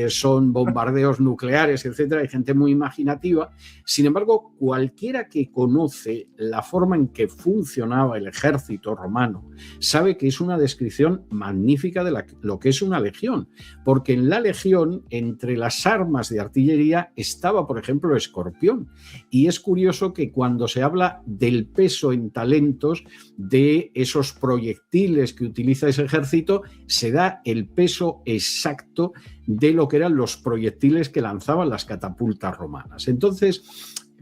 son bombardeos nucleares, etcétera. Hay gente muy imaginativa. Sin embargo, cualquiera que conoce la forma en que funcionaba el ejército romano sabe que es una descripción magnífica de lo que es una legión, porque en la legión, entre las armas de artillería, estaba, por ejemplo, el escorpión. Y es curioso que cuando se habla del peso en talentos de esos proyectiles que utiliza ese ejército, se da el peso exacto de lo que eran los proyectiles que lanzaban las catapultas romanas. Entonces,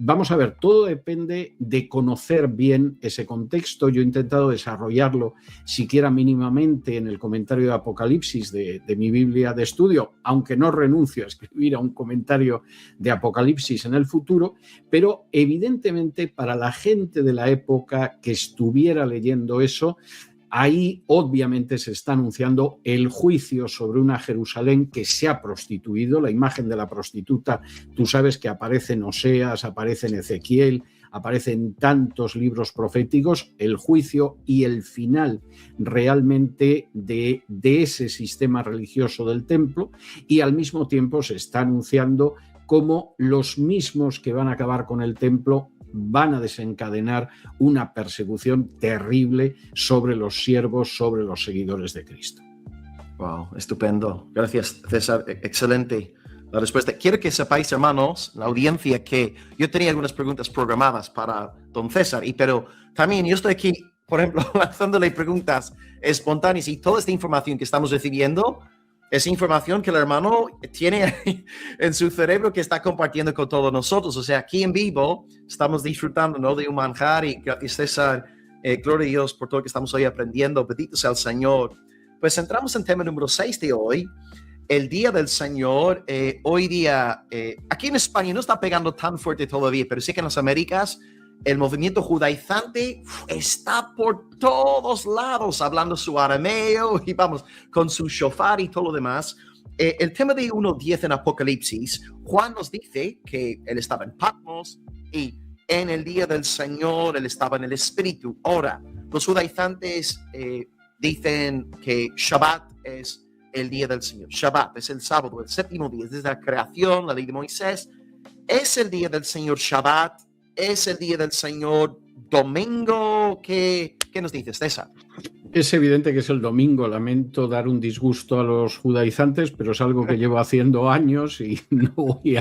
vamos a ver, todo depende de conocer bien ese contexto. Yo he intentado desarrollarlo siquiera mínimamente en el comentario de Apocalipsis de mi Biblia de estudio, aunque no renuncio a escribir a un comentario de Apocalipsis en el futuro, pero evidentemente para la gente de la época que estuviera leyendo eso, ahí obviamente se está anunciando el juicio sobre una Jerusalén que se ha prostituido. La imagen de la prostituta, tú sabes que aparece en Oseas, aparece en Ezequiel, aparece en tantos libros proféticos, el juicio y el final realmente de ese sistema religioso del templo, y al mismo tiempo se está anunciando cómo los mismos que van a acabar con el templo van a desencadenar una persecución terrible sobre los siervos, sobre los seguidores de Cristo. Wow, estupendo. Gracias, César. Excelente la respuesta. Quiero que sepáis, hermanos, la audiencia, que yo tenía algunas preguntas programadas para don César, pero también yo estoy aquí, por ejemplo, lanzándole preguntas espontáneas, y toda esta información que estamos recibiendo es información que el hermano tiene en su cerebro, que está compartiendo con todos nosotros. O sea, aquí en vivo estamos disfrutando, ¿no?, de un manjar, y gracias, César, gloria a Dios por todo lo que estamos hoy aprendiendo. Bendito sea el Señor. Pues entramos en tema número 6 de hoy, el Día del Señor. Hoy día, aquí en España no está pegando tan fuerte todavía, pero sí que en las Américas el movimiento judaizante está por todos lados, hablando su arameo y vamos, con su shofar y todo lo demás. El tema de 1:10 en Apocalipsis, Juan nos dice que él estaba en Patmos y en el día del Señor él estaba en el Espíritu. Ahora, los judaizantes dicen que Shabbat es el día del Señor. Shabbat es el sábado, el séptimo día, desde la creación, la ley de Moisés. Es el día del Señor Shabbat. ¿Es el día del Señor domingo? ¿Qué nos dices, César? Es evidente que es el domingo. Lamento dar un disgusto a los judaizantes, pero es algo que llevo haciendo años y no voy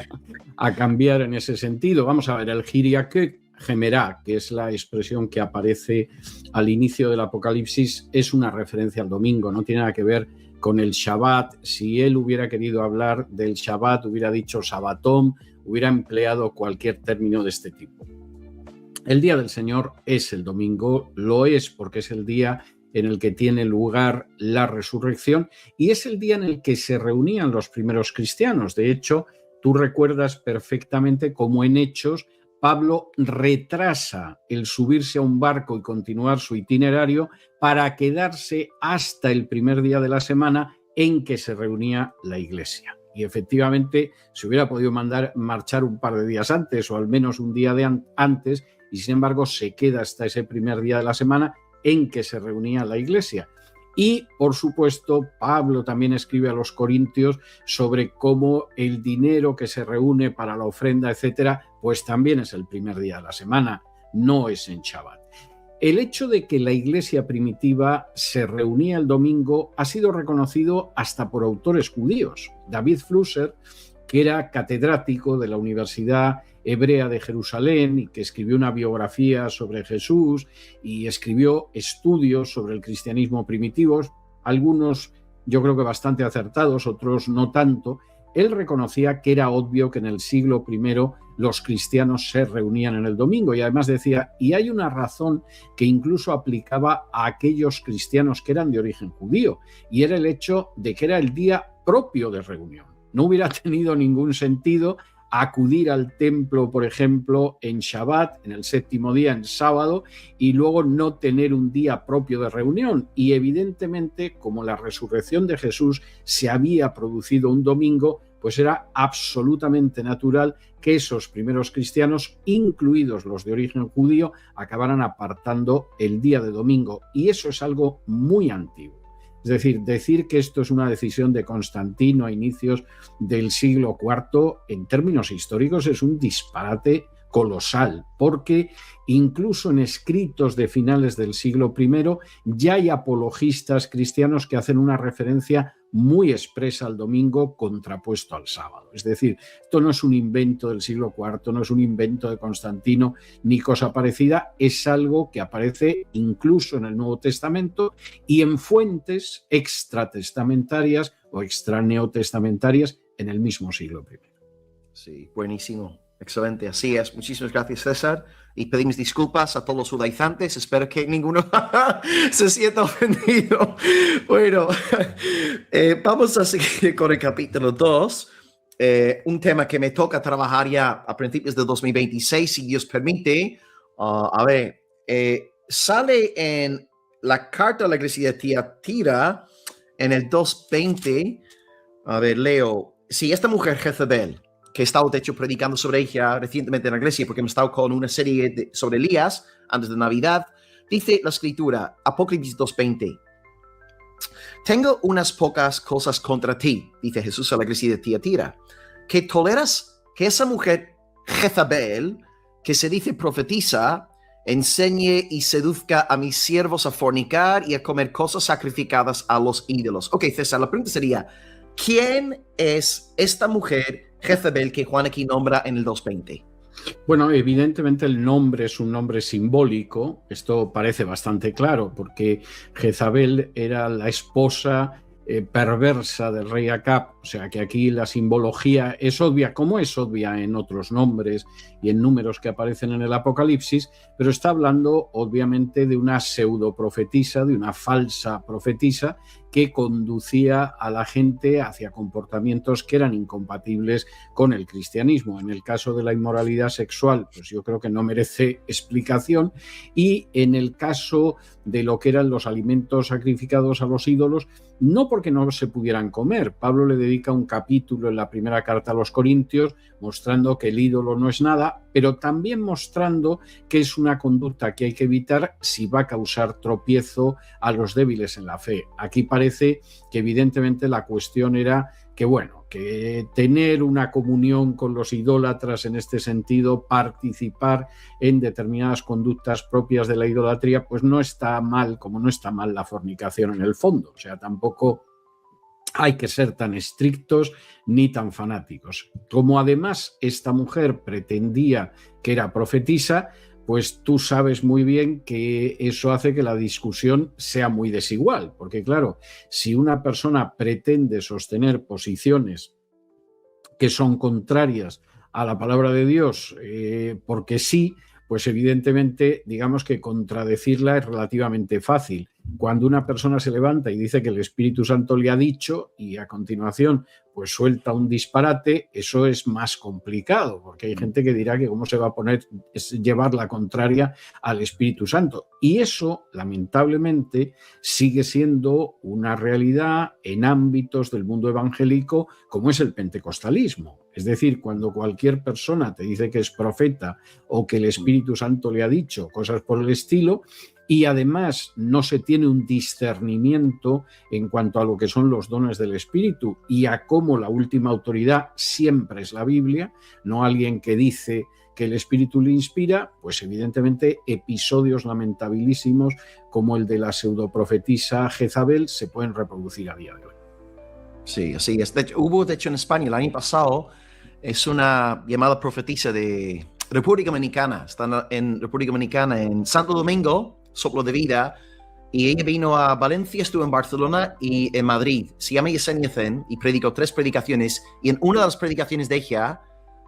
a cambiar en ese sentido. Vamos a ver, el Hiriaque Gemerá, que es la expresión que aparece al inicio del Apocalipsis, es una referencia al domingo, no tiene nada que ver con el Shabbat. Si él hubiera querido hablar del Shabbat, hubiera dicho Sabbatón, hubiera empleado cualquier término de este tipo. El día del Señor es el domingo, lo es porque es el día en el que tiene lugar la resurrección y es el día en el que se reunían los primeros cristianos. De hecho, tú recuerdas perfectamente cómo en Hechos Pablo retrasa el subirse a un barco y continuar su itinerario para quedarse hasta el primer día de la semana en que se reunía la iglesia. Y efectivamente se hubiera podido marchar un par de días antes o al menos un día antes, y sin embargo se queda hasta ese primer día de la semana en que se reunía la iglesia. Y, por supuesto, Pablo también escribe a los corintios sobre cómo el dinero que se reúne para la ofrenda, etcétera, pues también es el primer día de la semana, no es en Shabbat. El hecho de que la iglesia primitiva se reunía el domingo ha sido reconocido hasta por autores judíos. David Flusser, que era catedrático de la Universidad Hebrea de Jerusalén y que escribió una biografía sobre Jesús y escribió estudios sobre el cristianismo primitivo, algunos yo creo que bastante acertados, otros no tanto. Él reconocía que era obvio que en el siglo I los cristianos se reunían en el domingo y además decía, y hay una razón que incluso aplicaba a aquellos cristianos que eran de origen judío, y era el hecho de que era el día propio de reunión. No hubiera tenido ningún sentido acudir al templo, por ejemplo, en Shabbat, en el séptimo día, en sábado, y luego no tener un día propio de reunión. Y evidentemente, como la resurrección de Jesús se había producido un domingo, pues era absolutamente natural que esos primeros cristianos, incluidos los de origen judío, acabaran apartando el día de domingo. Y eso es algo muy antiguo. Es decir que esto es una decisión de Constantino a inicios del siglo IV, en términos históricos es un disparate colosal, porque incluso en escritos de finales del siglo I ya hay apologistas cristianos que hacen una referencia muy expresa al domingo contrapuesto al sábado. Es decir, esto no es un invento del siglo IV, no es un invento de Constantino ni cosa parecida, es algo que aparece incluso en el Nuevo Testamento y en fuentes extratestamentarias o extraneotestamentarias en el mismo siglo I. Sí, buenísimo. Excelente, así es. Muchísimas gracias, César. Y pedimos disculpas a todos los judaizantes. Espero que ninguno se sienta ofendido. Bueno, vamos a seguir con el capítulo 2. Un tema que me toca trabajar ya a principios de 2026, si Dios permite. Sale en la carta a la iglesia de Tiatira, en el 2:20. Leo. Sí, esta mujer Jezabel, que he estado de hecho predicando sobre ella recientemente en la iglesia, porque hemos estado con una serie sobre Elías antes de Navidad, dice la escritura, Apocalipsis 2:20, tengo unas pocas cosas contra ti, dice Jesús a la iglesia de Tiatira, que toleras que esa mujer Jezabel, que se dice profetiza, enseñe y seduzca a mis siervos a fornicar y a comer cosas sacrificadas a los ídolos. Ok, César, la pregunta sería, ¿quién es esta mujer Jezabel que Juan aquí nombra en el 2:20? Bueno, evidentemente el nombre es un nombre simbólico, esto parece bastante claro, porque Jezabel era la esposa perversa del rey Acab, o sea que aquí la simbología es obvia, como es obvia en otros nombres y en números que aparecen en el Apocalipsis, pero está hablando obviamente de una pseudoprofetisa, de una falsa profetisa que conducía a la gente hacia comportamientos que eran incompatibles con el cristianismo. En el caso de la inmoralidad sexual, pues yo creo que no merece explicación, y en el caso de lo que eran los alimentos sacrificados a los ídolos, no porque no se pudieran comer. Pablo le dedica un capítulo en la primera carta a los Corintios mostrando que el ídolo no es nada, pero también mostrando que es una conducta que hay que evitar si va a causar tropiezo a los débiles en la fe. Aquí parece que evidentemente la cuestión era que tener una comunión con los idólatras en este sentido, participar en determinadas conductas propias de la idolatría, pues no está mal, como no está mal la fornicación en el fondo. O sea, tampoco hay que ser tan estrictos ni tan fanáticos. Como además esta mujer pretendía que era profetisa, pues tú sabes muy bien que eso hace que la discusión sea muy desigual, porque claro, si una persona pretende sostener posiciones que son contrarias a la palabra de Dios, porque sí, pues evidentemente, digamos que contradecirla es relativamente fácil. Cuando una persona se levanta y dice que el Espíritu Santo le ha dicho y a continuación pues suelta un disparate, eso es más complicado, porque hay gente que dirá que cómo se va a llevar la contraria al Espíritu Santo. Y eso, lamentablemente, sigue siendo una realidad en ámbitos del mundo evangélico como es el pentecostalismo. Es decir, cuando cualquier persona te dice que es profeta o que el Espíritu Santo le ha dicho cosas por el estilo, y además no se tiene un discernimiento en cuanto a lo que son los dones del Espíritu y a cómo la última autoridad siempre es la Biblia, no alguien que dice que el Espíritu le inspira, pues evidentemente episodios lamentabilísimos como el de la pseudoprofetisa Jezabel se pueden reproducir a día de hoy. Sí, así es. Hubo, de hecho, en España el año pasado, es una llamada profetisa de República Dominicana. Está en República Dominicana, en Santo Domingo, Soplo de Vida, y ella vino a Valencia, estuvo en Barcelona y en Madrid. Se llama Yesenia Zen y predicó 3 predicaciones, y en una de las predicaciones de ella,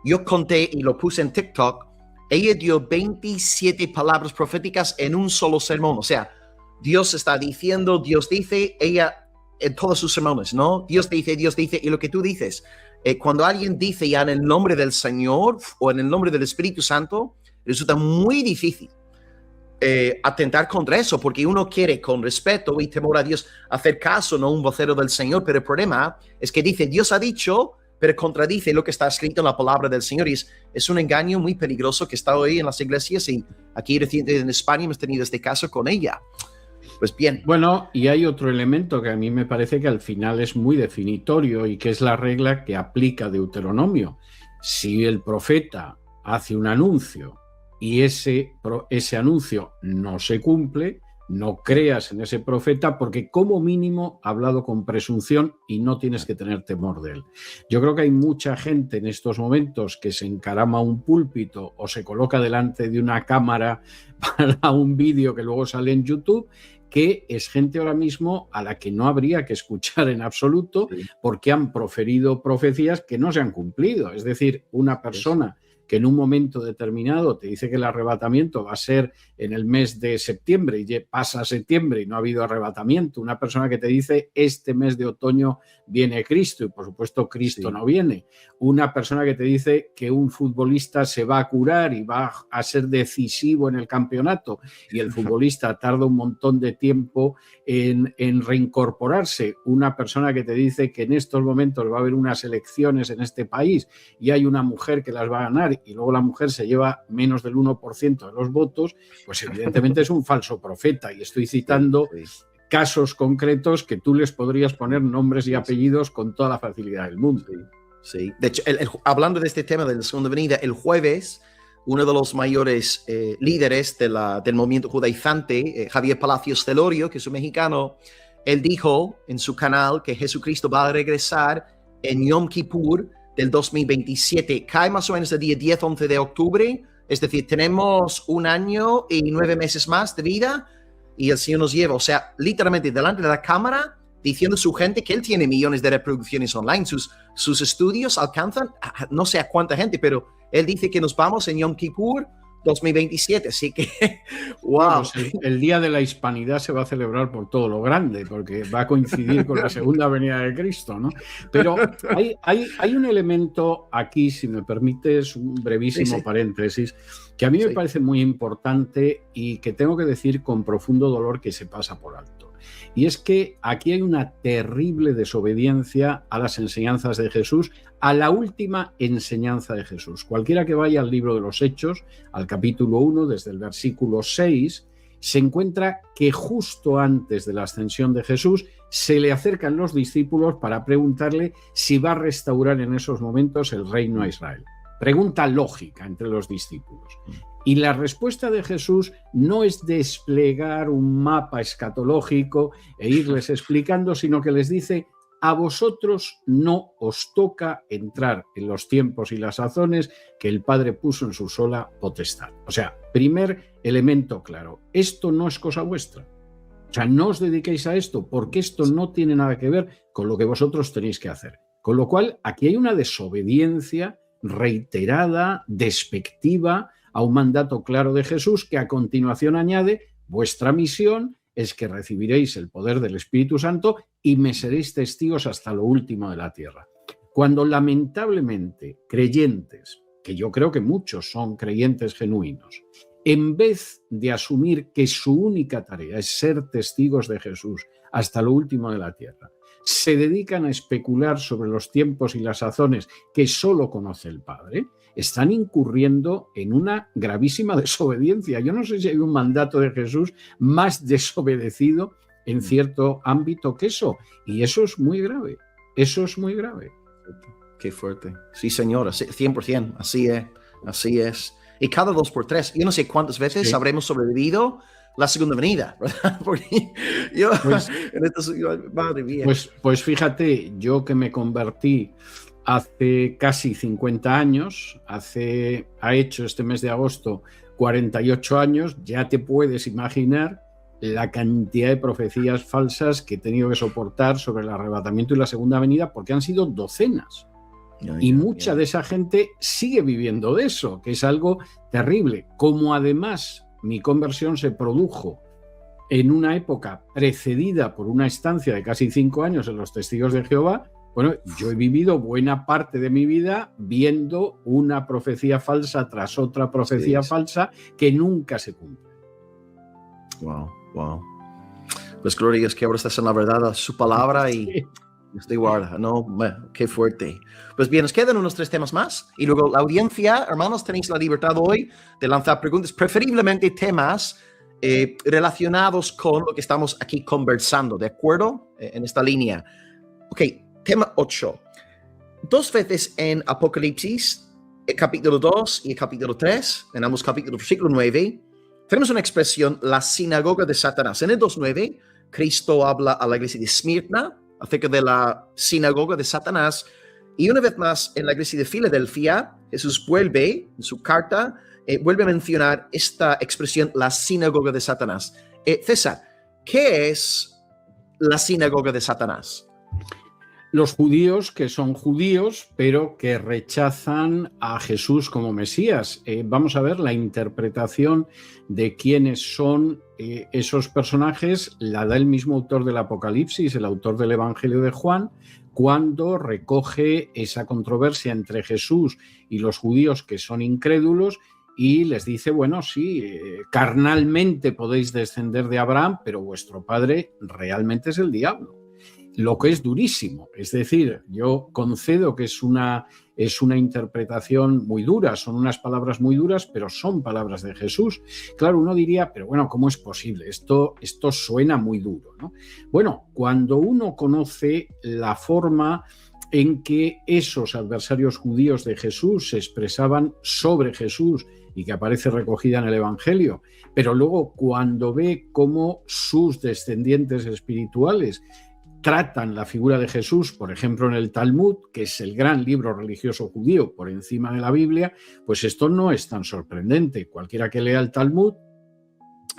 yo conté y lo puse en TikTok, ella dio 27 palabras proféticas en un solo sermón. O sea, Dios está diciendo, Dios dice, ella en todos sus sermones, ¿no? Dios dice, y lo que tú dices, cuando alguien dice ya en el nombre del Señor o en el nombre del Espíritu Santo, resulta muy difícil atentar contra eso, porque uno quiere con respeto y temor a Dios hacer caso, no un vocero del Señor, pero el problema es que dice, Dios ha dicho, pero contradice lo que está escrito en la palabra del Señor. Y es un engaño muy peligroso que está hoy en las iglesias, y aquí recientemente en España hemos tenido este caso con ella. Pues bien. Bueno, y hay otro elemento que a mí me parece que al final es muy definitorio y que es la regla que aplica Deuteronomio. Si el profeta hace un anuncio y ese anuncio no se cumple, no creas en ese profeta, porque como mínimo ha hablado con presunción y no tienes que tener temor de él. Yo creo que hay mucha gente en estos momentos que se encarama a un púlpito o se coloca delante de una cámara para un vídeo que luego sale en YouTube, que es gente ahora mismo a la que no habría que escuchar en absoluto, porque han proferido profecías que no se han cumplido. Es decir, una persona que en un momento determinado te dice que el arrebatamiento va a ser en el mes de septiembre y pasa septiembre y no ha habido arrebatamiento. Una persona que te dice este mes de otoño viene Cristo y por supuesto Cristo no viene. Una persona que te dice que un futbolista se va a curar y va a ser decisivo en el campeonato y el futbolista tarda un montón de tiempo en reincorporarse. Una persona que te dice que en estos momentos va a haber unas elecciones en este país y hay una mujer que las va a ganar y luego la mujer se lleva menos del 1% de los votos, pues evidentemente es un falso profeta. Y estoy citando casos concretos que tú les podrías poner nombres y apellidos con toda la facilidad del mundo. Sí. De hecho, hablando de este tema de la segunda venida, el jueves, uno de los mayores líderes del movimiento judaizante, Javier Palacios Celorio, que es un mexicano, él dijo en su canal que Jesucristo va a regresar en Yom Kippur del 2027, cae más o menos el día 10-11 de octubre, es decir, tenemos 1 año y 9 meses más de vida y el Señor nos lleva, o sea, literalmente delante de la cámara, diciendo a su gente que él tiene millones de reproducciones online, sus estudios alcanzan no sé a cuánta gente, pero él dice que nos vamos en Yom Kippur 2027, así que, wow. Pues el Día de la Hispanidad se va a celebrar por todo lo grande, porque va a coincidir con la segunda venida de Cristo, ¿no? Pero hay un elemento aquí, si me permites, un brevísimo paréntesis, que a mí me parece muy importante y que tengo que decir con profundo dolor que se pasa por alto. Y es que aquí hay una terrible desobediencia a las enseñanzas de Jesús, a la última enseñanza de Jesús. Cualquiera que vaya al libro de los Hechos, al capítulo 1, desde el versículo 6, se encuentra que justo antes de la ascensión de Jesús se le acercan los discípulos para preguntarle si va a restaurar en esos momentos el reino a Israel. Pregunta lógica entre los discípulos. Y la respuesta de Jesús no es desplegar un mapa escatológico e irles explicando, sino que les dice: a vosotros no os toca entrar en los tiempos y las sazones que el Padre puso en su sola potestad. O sea, primer elemento claro, esto no es cosa vuestra. O sea, no os dediquéis a esto porque esto no tiene nada que ver con lo que vosotros tenéis que hacer. Con lo cual, aquí hay una desobediencia reiterada, despectiva, a un mandato claro de Jesús que a continuación añade: vuestra misión es que recibiréis el poder del Espíritu Santo y me seréis testigos hasta lo último de la tierra. Cuando lamentablemente creyentes, que yo creo que muchos son creyentes genuinos, en vez de asumir que su única tarea es ser testigos de Jesús hasta lo último de la tierra, se dedican a especular sobre los tiempos y las sazones que solo conoce el Padre, están incurriendo en una gravísima desobediencia. Yo no sé si hay un mandato de Jesús más desobedecido en cierto ámbito que eso. Y eso es muy grave. Eso es muy grave. Qué fuerte. Sí, señora, 100%. Así es. Así es. Y cada 2 por 3, yo no sé cuántas veces habremos sobrevivido la segunda venida, ¿verdad? Porque yo, madre mía. Pues fíjate, yo que me convertí hace casi 50 años, ha hecho este mes de agosto 48 años, ya te puedes imaginar la cantidad de profecías falsas que he tenido que soportar sobre el arrebatamiento y la segunda venida, porque han sido docenas. Y mucha de esa gente sigue viviendo de eso, que es algo terrible. Como además mi conversión se produjo en una época precedida por una estancia de casi 5 años en los Testigos de Jehová, bueno, yo he vivido buena parte de mi vida viendo una profecía falsa tras otra profecía falsa que nunca se cumple. Wow. Pues gloria a Dios que ahora estás en la verdad, a su palabra y Estoy guarda, no, bueno, qué fuerte. Pues bien, nos quedan unos 3 temas más y luego la audiencia, hermanos, tenéis la libertad hoy de lanzar preguntas, preferiblemente temas relacionados con lo que estamos aquí conversando, ¿de acuerdo? En esta línea. Ok, tema 8. 2 veces en Apocalipsis, el capítulo 2 y el capítulo 3, en ambos capítulos, versículo 9, tenemos una expresión, la sinagoga de Satanás. En el 2.9, Cristo habla a la iglesia de Esmirna acerca de la sinagoga de Satanás. Y una vez más, en la iglesia de Filadelfia, Jesús vuelve, en su carta, vuelve a mencionar esta expresión, la sinagoga de Satanás. César, ¿qué es la sinagoga de Satanás? Los judíos que son judíos, pero que rechazan a Jesús como Mesías. Vamos a ver la interpretación de quiénes son esos personajes, la da el mismo autor del Apocalipsis, el autor del Evangelio de Juan, cuando recoge esa controversia entre Jesús y los judíos que son incrédulos y les dice, bueno, sí, carnalmente podéis descender de Abraham, pero vuestro padre realmente es el diablo. Lo que es durísimo, es decir, yo concedo que es una interpretación muy dura, son unas palabras muy duras, pero son palabras de Jesús. Claro, uno diría, pero bueno, ¿cómo es posible? Esto suena muy duro, ¿no? Bueno, cuando uno conoce la forma en que esos adversarios judíos de Jesús se expresaban sobre Jesús y que aparece recogida en el Evangelio, pero luego cuando ve cómo sus descendientes espirituales tratan la figura de Jesús, por ejemplo, en el Talmud, que es el gran libro religioso judío por encima de la Biblia, pues esto no es tan sorprendente. Cualquiera que lea el Talmud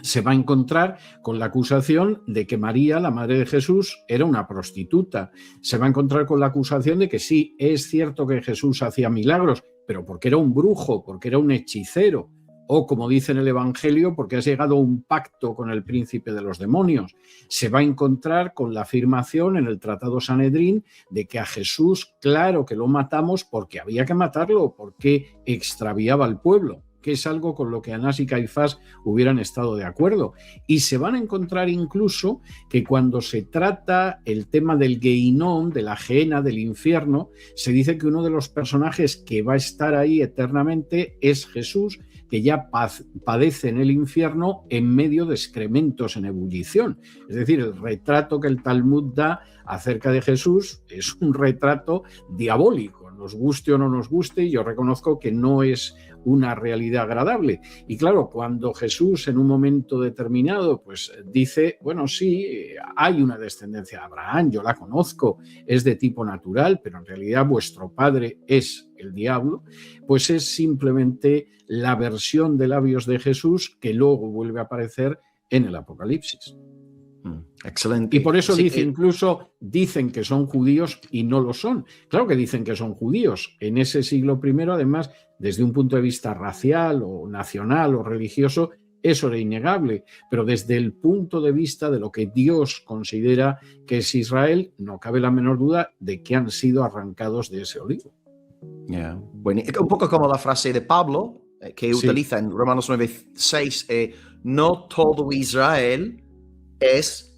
se va a encontrar con la acusación de que María, la madre de Jesús, era una prostituta. Se va a encontrar con la acusación de que sí, es cierto que Jesús hacía milagros, pero porque era un brujo, porque era un hechicero. O, como dice en el Evangelio, porque has llegado a un pacto con el príncipe de los demonios. Se va a encontrar con la afirmación en el Tratado Sanedrín de que a Jesús, claro que lo matamos porque había que matarlo, porque extraviaba al pueblo, que es algo con lo que Anás y Caifás hubieran estado de acuerdo. Y se van a encontrar incluso que cuando se trata el tema del Geinón, de la gehenna, del infierno, se dice que uno de los personajes que va a estar ahí eternamente es Jesús, que ya padece en el infierno en medio de excrementos en ebullición. Es decir, el retrato que el Talmud da acerca de Jesús es un retrato diabólico, nos guste o no nos guste, y yo reconozco que no es una realidad agradable. Y claro, cuando Jesús en un momento determinado pues dice, bueno, sí, hay una descendencia de Abraham, yo la conozco, es de tipo natural, pero en realidad vuestro padre es el diablo, pues es simplemente la versión de labios de Jesús que luego vuelve a aparecer en el Apocalipsis. Excelente. Y por eso Sí, incluso dicen que son judíos y no lo son. Claro que dicen que son judíos. En ese siglo I, además, desde un punto de vista racial o nacional o religioso, eso era innegable. Pero desde el punto de vista de lo que Dios considera que es Israel, no cabe la menor duda de que han sido arrancados de ese olivo. Yeah. Bueno, un poco como la frase de Pablo, que utiliza en Romanos 9:6, no todo Israel es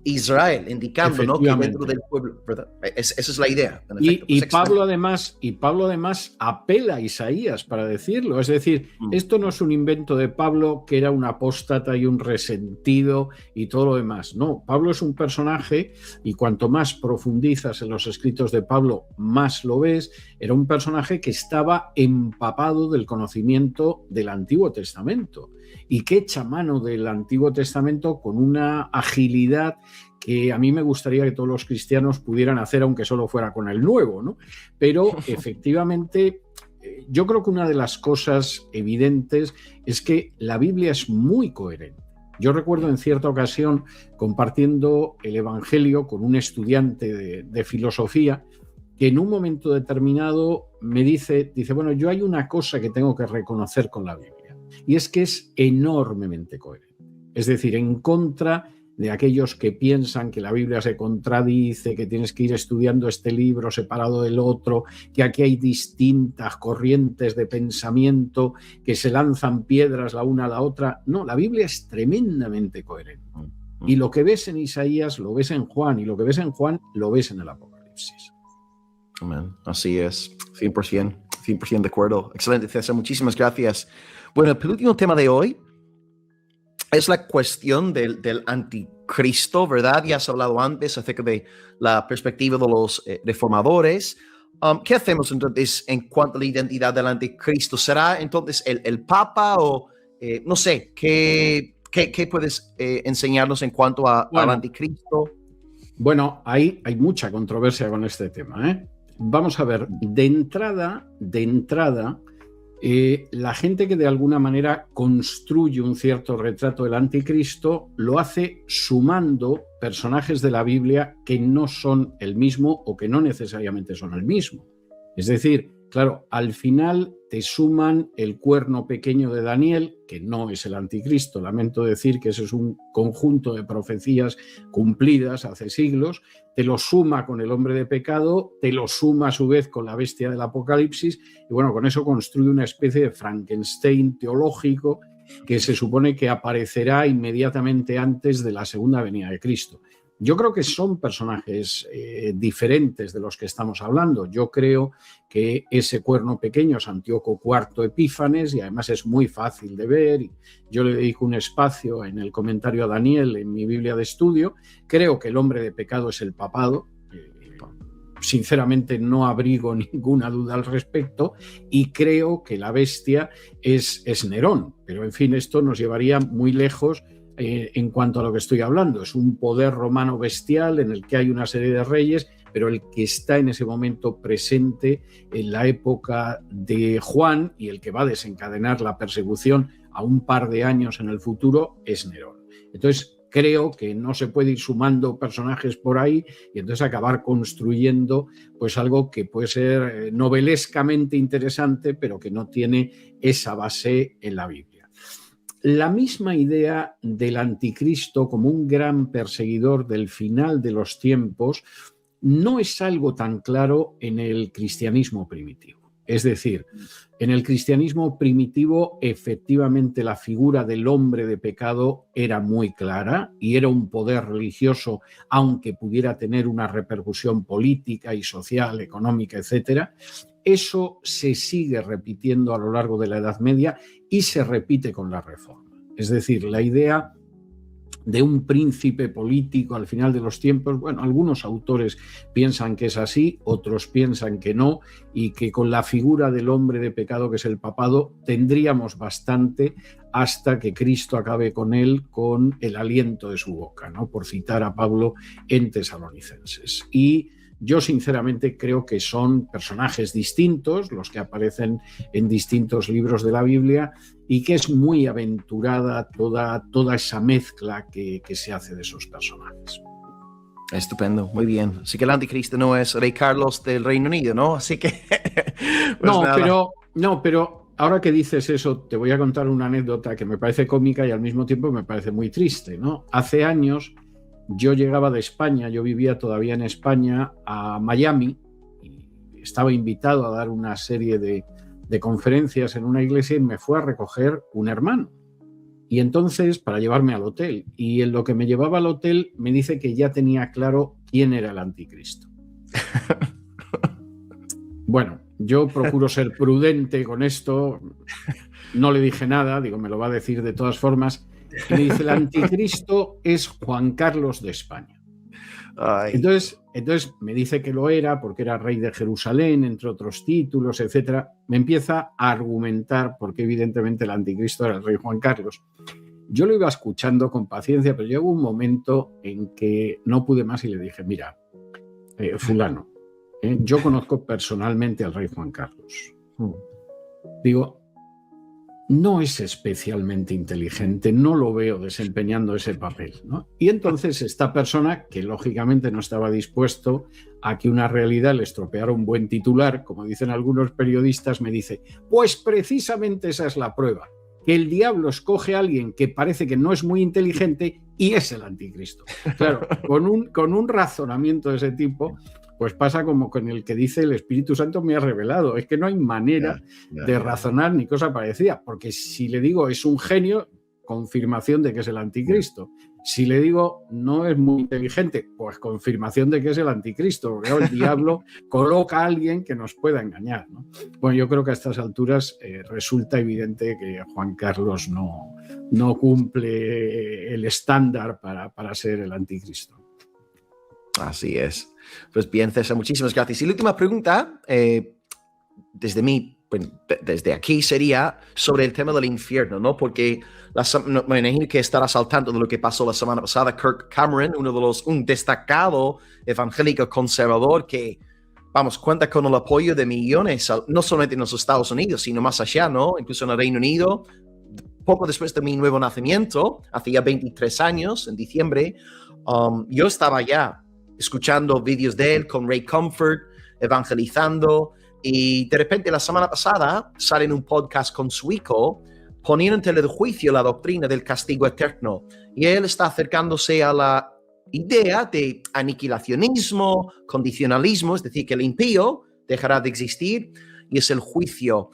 Israel, indicando, ¿no?, que dentro del pueblo, ¿verdad? Esa es la idea. Y Pablo además apela a Isaías para decirlo. Es decir, esto no es un invento de Pablo, que era un apóstata y un resentido y todo lo demás. No, Pablo es un personaje, y cuanto más profundizas en los escritos de Pablo, más lo ves. Era un personaje que estaba empapado del conocimiento del Antiguo Testamento y que echa mano del Antiguo Testamento con una agilidad que a mí me gustaría que todos los cristianos pudieran hacer, aunque solo fuera con el Nuevo, ¿no? Pero efectivamente, yo creo que una de las cosas evidentes es que la Biblia es muy coherente. Yo recuerdo en cierta ocasión compartiendo el Evangelio con un estudiante de filosofía que en un momento determinado me dice, bueno, yo hay una cosa que tengo que reconocer con la Biblia, y es que es enormemente coherente. Es decir, en contra de aquellos que piensan que la Biblia se contradice, que tienes que ir estudiando este libro separado del otro, que aquí hay distintas corrientes de pensamiento que se lanzan piedras la una a la otra. No, la Biblia es tremendamente coherente. Y lo que ves en Isaías lo ves en Juan, y lo que ves en Juan lo ves en el Apocalipsis. Apocalipsis. Amén. Así es, 100% de acuerdo. Excelente, César, muchísimas gracias. Bueno, el penúltimo tema de hoy es la cuestión del anticristo, ¿verdad? Ya has hablado antes acerca de la perspectiva de los reformadores. ¿Qué hacemos entonces en cuanto a la identidad del anticristo? ¿Será entonces el Papa o no sé, qué puedes enseñarnos en cuanto al anticristo? Bueno, hay mucha controversia con este tema, ¿eh? Vamos a ver, de entrada, la gente que de alguna manera construye un cierto retrato del anticristo lo hace sumando personajes de la Biblia que no son el mismo o que no necesariamente son el mismo. Es decir, claro, al final te suman el cuerno pequeño de Daniel, que no es el anticristo. Lamento decir que ese es un conjunto de profecías cumplidas hace siglos. Te lo suma con el hombre de pecado, te lo suma a su vez con la bestia del Apocalipsis, y bueno, con eso construye una especie de Frankenstein teológico que se supone que aparecerá inmediatamente antes de la segunda venida de Cristo. Yo creo que son personajes diferentes de los que estamos hablando. Yo creo que ese cuerno pequeño es Antíoco IV Epífanes y además es muy fácil de ver. Yo le dedico un espacio en el comentario a Daniel en mi Biblia de estudio. Creo que el hombre de pecado es el papado. Sinceramente no abrigo ninguna duda al respecto y creo que la bestia es Nerón. Pero en fin, esto nos llevaría muy lejos en cuanto a lo que estoy hablando. Es un poder romano bestial en el que hay una serie de reyes, pero el que está en ese momento presente en la época de Juan y el que va a desencadenar la persecución a un par de años en el futuro es Nerón. Entonces creo que no se puede ir sumando personajes por ahí y entonces acabar construyendo pues algo que puede ser novelescamente interesante, pero que no tiene esa base en la Biblia. La misma idea del anticristo como un gran perseguidor del final de los tiempos no es algo tan claro en el cristianismo primitivo. Es decir, en el cristianismo primitivo efectivamente la figura del hombre de pecado era muy clara y era un poder religioso, aunque pudiera tener una repercusión política y social, económica, etcétera. Eso se sigue repitiendo a lo largo de la Edad Media y se repite con la Reforma. Es decir, la idea de un príncipe político al final de los tiempos, bueno, algunos autores piensan que es así, otros piensan que no, y que con la figura del hombre de pecado, que es el papado, tendríamos bastante hasta que Cristo acabe con él con el aliento de su boca, ¿no? Por citar a Pablo en Tesalonicenses. Y yo sinceramente creo que son personajes distintos, los que aparecen en distintos libros de la Biblia, y que es muy aventurada toda esa mezcla que se hace de esos personajes. Estupendo, muy bien. Así que el anticristo no es Rey Carlos del Reino Unido, ¿no? Así que... pues pero ahora que dices eso, te voy a contar una anécdota que me parece cómica y al mismo tiempo me parece muy triste, ¿no? Hace años yo llegaba de España, yo vivía todavía en España, a Miami, y estaba invitado a dar una serie de conferencias en una iglesia y me fue a recoger un hermano. Y entonces, para llevarme al hotel, y en lo que me llevaba al hotel me dice que ya tenía claro quién era el anticristo. Bueno, yo procuro ser prudente con esto, no le dije nada, digo, me lo va a decir de todas formas. Y me dice, el anticristo es Juan Carlos de España. Entonces me dice que lo era porque era rey de Jerusalén, entre otros títulos, etcétera. Me empieza a argumentar porque evidentemente el anticristo era el rey Juan Carlos. Yo lo iba escuchando con paciencia, pero llegó un momento en que no pude más y le dije, mira, fulano, yo conozco personalmente al rey Juan Carlos. Digo, no es especialmente inteligente, no lo veo desempeñando ese papel, ¿no? Y entonces esta persona, que lógicamente no estaba dispuesto a que una realidad le estropeara un buen titular, como dicen algunos periodistas, me dice, pues precisamente esa es la prueba, que el diablo escoge a alguien que parece que no es muy inteligente y es el anticristo. Claro, con un razonamiento de ese tipo, pues pasa como con el que dice el Espíritu Santo me ha revelado. Es que no hay manera de razonar ni cosa parecida, porque si le digo es un genio, confirmación de que es el anticristo. Si le digo no es muy inteligente, pues confirmación de que es el anticristo, porque el diablo coloca a alguien que nos pueda engañar, ¿no? Bueno, yo creo que a estas alturas resulta evidente que Juan Carlos no cumple el estándar para ser el anticristo. Así es. Pues bien, César, muchísimas gracias. Y la última pregunta, desde mí, pues, desde aquí, sería sobre el tema del infierno, ¿no? Porque me imagino que estarás al tanto de lo que pasó la semana pasada. Kirk Cameron, un destacado evangélico conservador que, vamos, cuenta con el apoyo de millones, no solamente en los Estados Unidos, sino más allá, ¿no? Incluso en el Reino Unido. Poco después de mi nuevo nacimiento, hace ya 23 años, en diciembre, yo estaba ya escuchando vídeos de él con Ray Comfort, evangelizando, y de repente la semana pasada sale en un podcast con su hijo poniendo en tela de juicio la doctrina del castigo eterno, y él está acercándose a la idea de aniquilacionismo, condicionalismo, es decir, que el impío dejará de existir y es el juicio.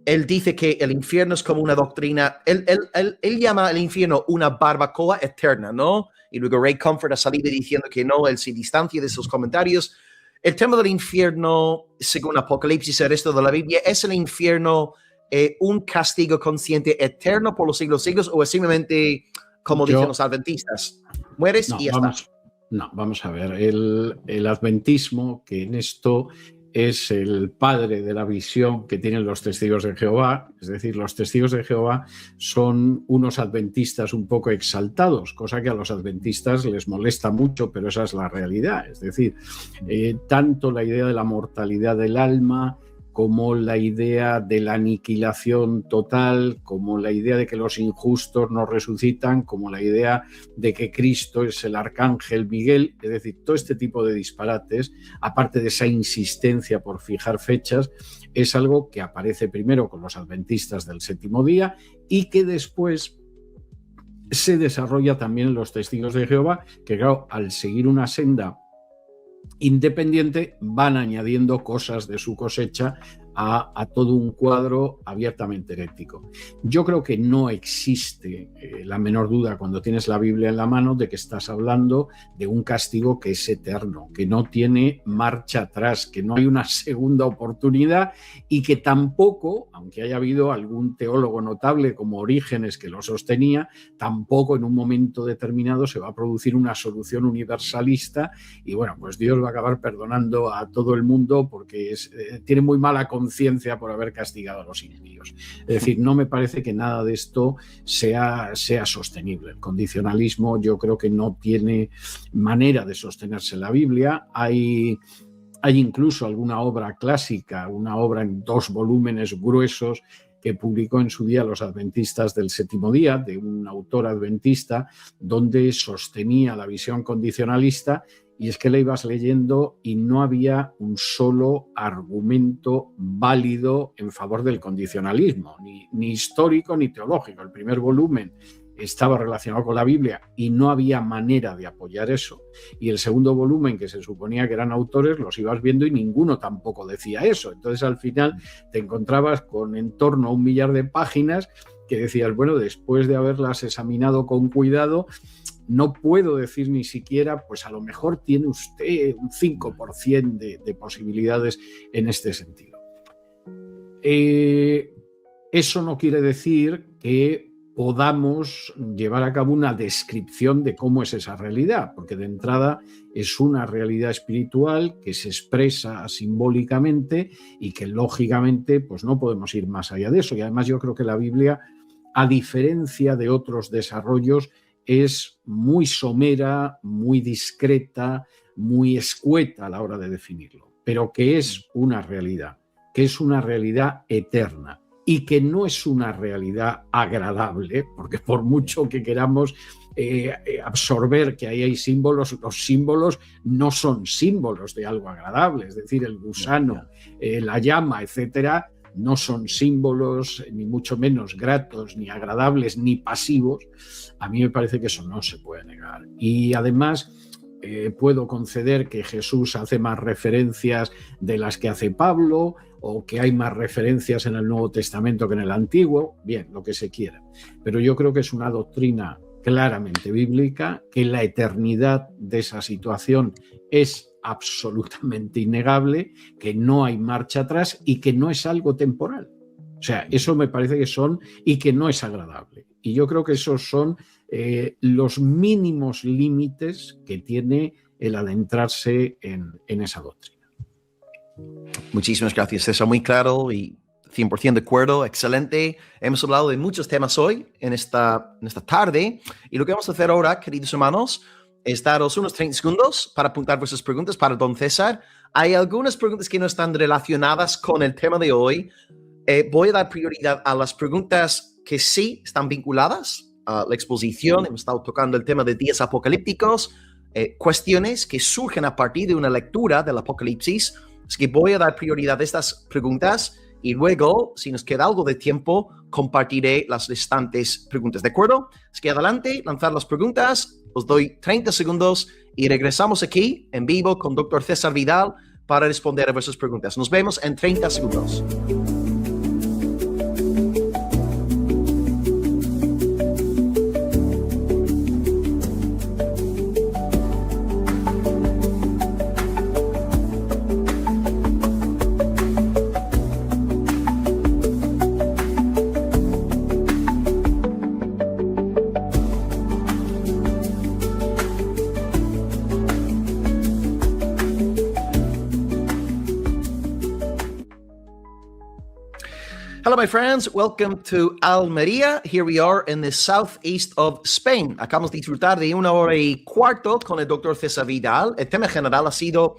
Él dice que el infierno es como una doctrina, él llama el infierno una barbacoa eterna, ¿no? Y luego Ray Comfort ha salido diciendo que no, él se distancia de esos comentarios. El tema del infierno, según Apocalipsis y el resto de la Biblia, ¿es el infierno un castigo consciente eterno por los siglos o es simplemente, como dicen los adventistas, mueres y ya está? No, vamos a ver, el adventismo, que en esto es el padre de la visión que tienen los testigos de Jehová, es decir, los testigos de Jehová son unos adventistas un poco exaltados, cosa que a los adventistas les molesta mucho, pero esa es la realidad. Es decir, tanto la idea de la mortalidad del alma, como la idea de la aniquilación total, como la idea de que los injustos no resucitan, como la idea de que Cristo es el arcángel Miguel, es decir, todo este tipo de disparates, aparte de esa insistencia por fijar fechas, es algo que aparece primero con los adventistas del séptimo día y que después se desarrolla también en los testigos de Jehová, que claro, al seguir una senda independiente van añadiendo cosas de su cosecha a todo un cuadro abiertamente herético. Yo creo que no existe la menor duda cuando tienes la Biblia en la mano de que estás hablando de un castigo que es eterno, que no tiene marcha atrás, que no hay una segunda oportunidad y que tampoco, aunque haya habido algún teólogo notable como Orígenes que lo sostenía, tampoco en un momento determinado se va a producir una solución universalista y bueno, pues Dios va a acabar perdonando a todo el mundo porque tiene muy mala conciencia por haber castigado a los impíos. Es decir, no me parece que nada de esto sea sostenible. El condicionalismo yo creo que no tiene manera de sostenerse en la Biblia. Hay incluso alguna obra clásica, una obra en 2 volúmenes gruesos que publicó en su día los adventistas del séptimo día, de un autor adventista, donde sostenía la visión condicionalista. Y es que la ibas leyendo y no había un solo argumento válido en favor del condicionalismo, ni histórico ni teológico. El primer volumen estaba relacionado con la Biblia y no había manera de apoyar eso. Y el segundo volumen, que se suponía que eran autores, los ibas viendo y ninguno tampoco decía eso. Entonces al final te encontrabas con en torno a 1 millar de páginas que decías, bueno, después de haberlas examinado con cuidado, no puedo decir ni siquiera, pues a lo mejor tiene usted un 5% de posibilidades en este sentido. Eso no quiere decir que podamos llevar a cabo una descripción de cómo es esa realidad, porque de entrada es una realidad espiritual que se expresa simbólicamente y que lógicamente pues no podemos ir más allá de eso. Y además yo creo que la Biblia, a diferencia de otros desarrollos, es muy somera, muy discreta, muy escueta a la hora de definirlo, pero que es una realidad eterna y que no es una realidad agradable, porque por mucho que queramos absorber que ahí hay símbolos, los símbolos no son símbolos de algo agradable, es decir, el gusano, la llama, etcétera, no son símbolos ni mucho menos gratos, ni agradables, ni pasivos. A mí me parece que eso no se puede negar. Y además puedo conceder que Jesús hace más referencias de las que hace Pablo o que hay más referencias en el Nuevo Testamento que en el Antiguo, bien, lo que se quiera. Pero yo creo que es una doctrina claramente bíblica, que la eternidad de esa situación es absolutamente innegable, que no hay marcha atrás y que no es algo temporal. O sea, eso me parece que son y que no es agradable. Y yo creo que esos son los mínimos límites que tiene el adentrarse en esa doctrina. Muchísimas gracias, César. Muy claro y 100% de acuerdo. Excelente. Hemos hablado de muchos temas hoy, en esta tarde. Y lo que vamos a hacer ahora, queridos hermanos, es daros unos 30 segundos para apuntar vuestras preguntas para don César. Hay algunas preguntas que no están relacionadas con el tema de hoy. Voy a dar prioridad a las preguntas que sí están vinculadas a la exposición. Hemos estado tocando el tema de días apocalípticos, cuestiones que surgen a partir de una lectura del Apocalipsis. Así que voy a dar prioridad a estas preguntas y luego, si nos queda algo de tiempo, compartiré las restantes preguntas, ¿de acuerdo? Así que adelante, lanzar las preguntas. Os doy 30 segundos y regresamos aquí en vivo con Dr. César Vidal para responder a vuestras preguntas. Nos vemos en 30 segundos. Hello, my friends. Welcome to Almería. Here we are in the southeast of Spain. Acabamos de disfrutar de 1 hora y cuarto con el Dr. César Vidal. El tema general ha sido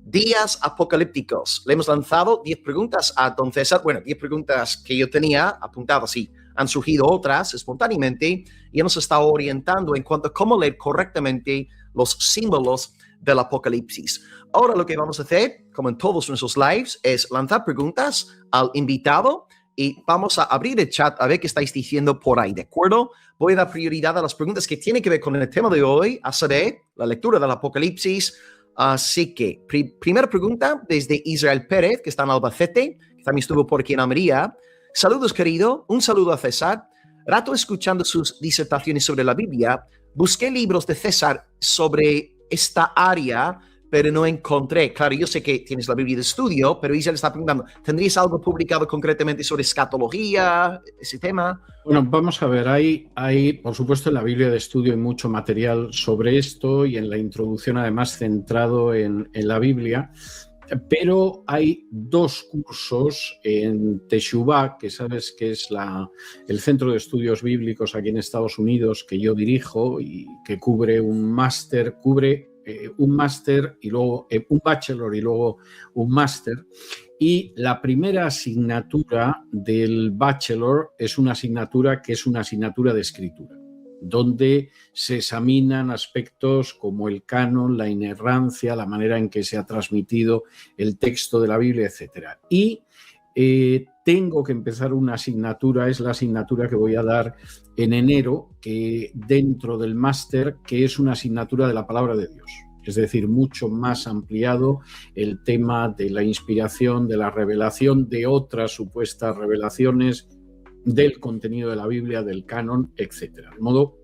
días apocalípticos. Le hemos lanzado 10 preguntas a don César. Bueno, 10 preguntas que yo tenía apuntadas y han surgido otras espontáneamente y hemos estado orientando en cuanto a cómo leer correctamente los símbolos del Apocalipsis. Ahora lo que vamos a hacer, como en todos nuestros lives, es lanzar preguntas al invitado y vamos a abrir el chat a ver qué estáis diciendo por ahí, ¿de acuerdo? Voy a dar prioridad a las preguntas que tienen que ver con el tema de hoy, a saber, la lectura del Apocalipsis. Así que, primera pregunta desde Israel Pérez, que está en Albacete, que también estuvo por aquí en Almería. Saludos, querido. Un saludo a César. Rato escuchando sus disertaciones sobre la Biblia, busqué libros de César sobre esta área, pero no encontré. Claro, yo sé que tienes la Biblia de estudio, pero Israel está preguntando, ¿tendrías algo publicado concretamente sobre escatología, ese tema? Bueno, vamos a ver, hay, por supuesto, en la Biblia de estudio hay mucho material sobre esto y en la introducción, además, centrado en la Biblia, pero hay 2 cursos en Teshuvah, que sabes que es el Centro de Estudios Bíblicos aquí en Estados Unidos, que yo dirijo y que cubre un máster y luego un bachelor y luego un máster. Y la primera asignatura del bachelor es una asignatura que es una asignatura de escritura, donde se examinan aspectos como el canon, la inerrancia, la manera en que se ha transmitido el texto de la Biblia, etc. Y tengo que empezar una asignatura, es la asignatura que voy a dar en enero, que dentro del máster, que es una asignatura de la palabra de Dios. Es decir, mucho más ampliado el tema de la inspiración, de la revelación, de otras supuestas revelaciones, del contenido de la Biblia, del canon, etc. De modo,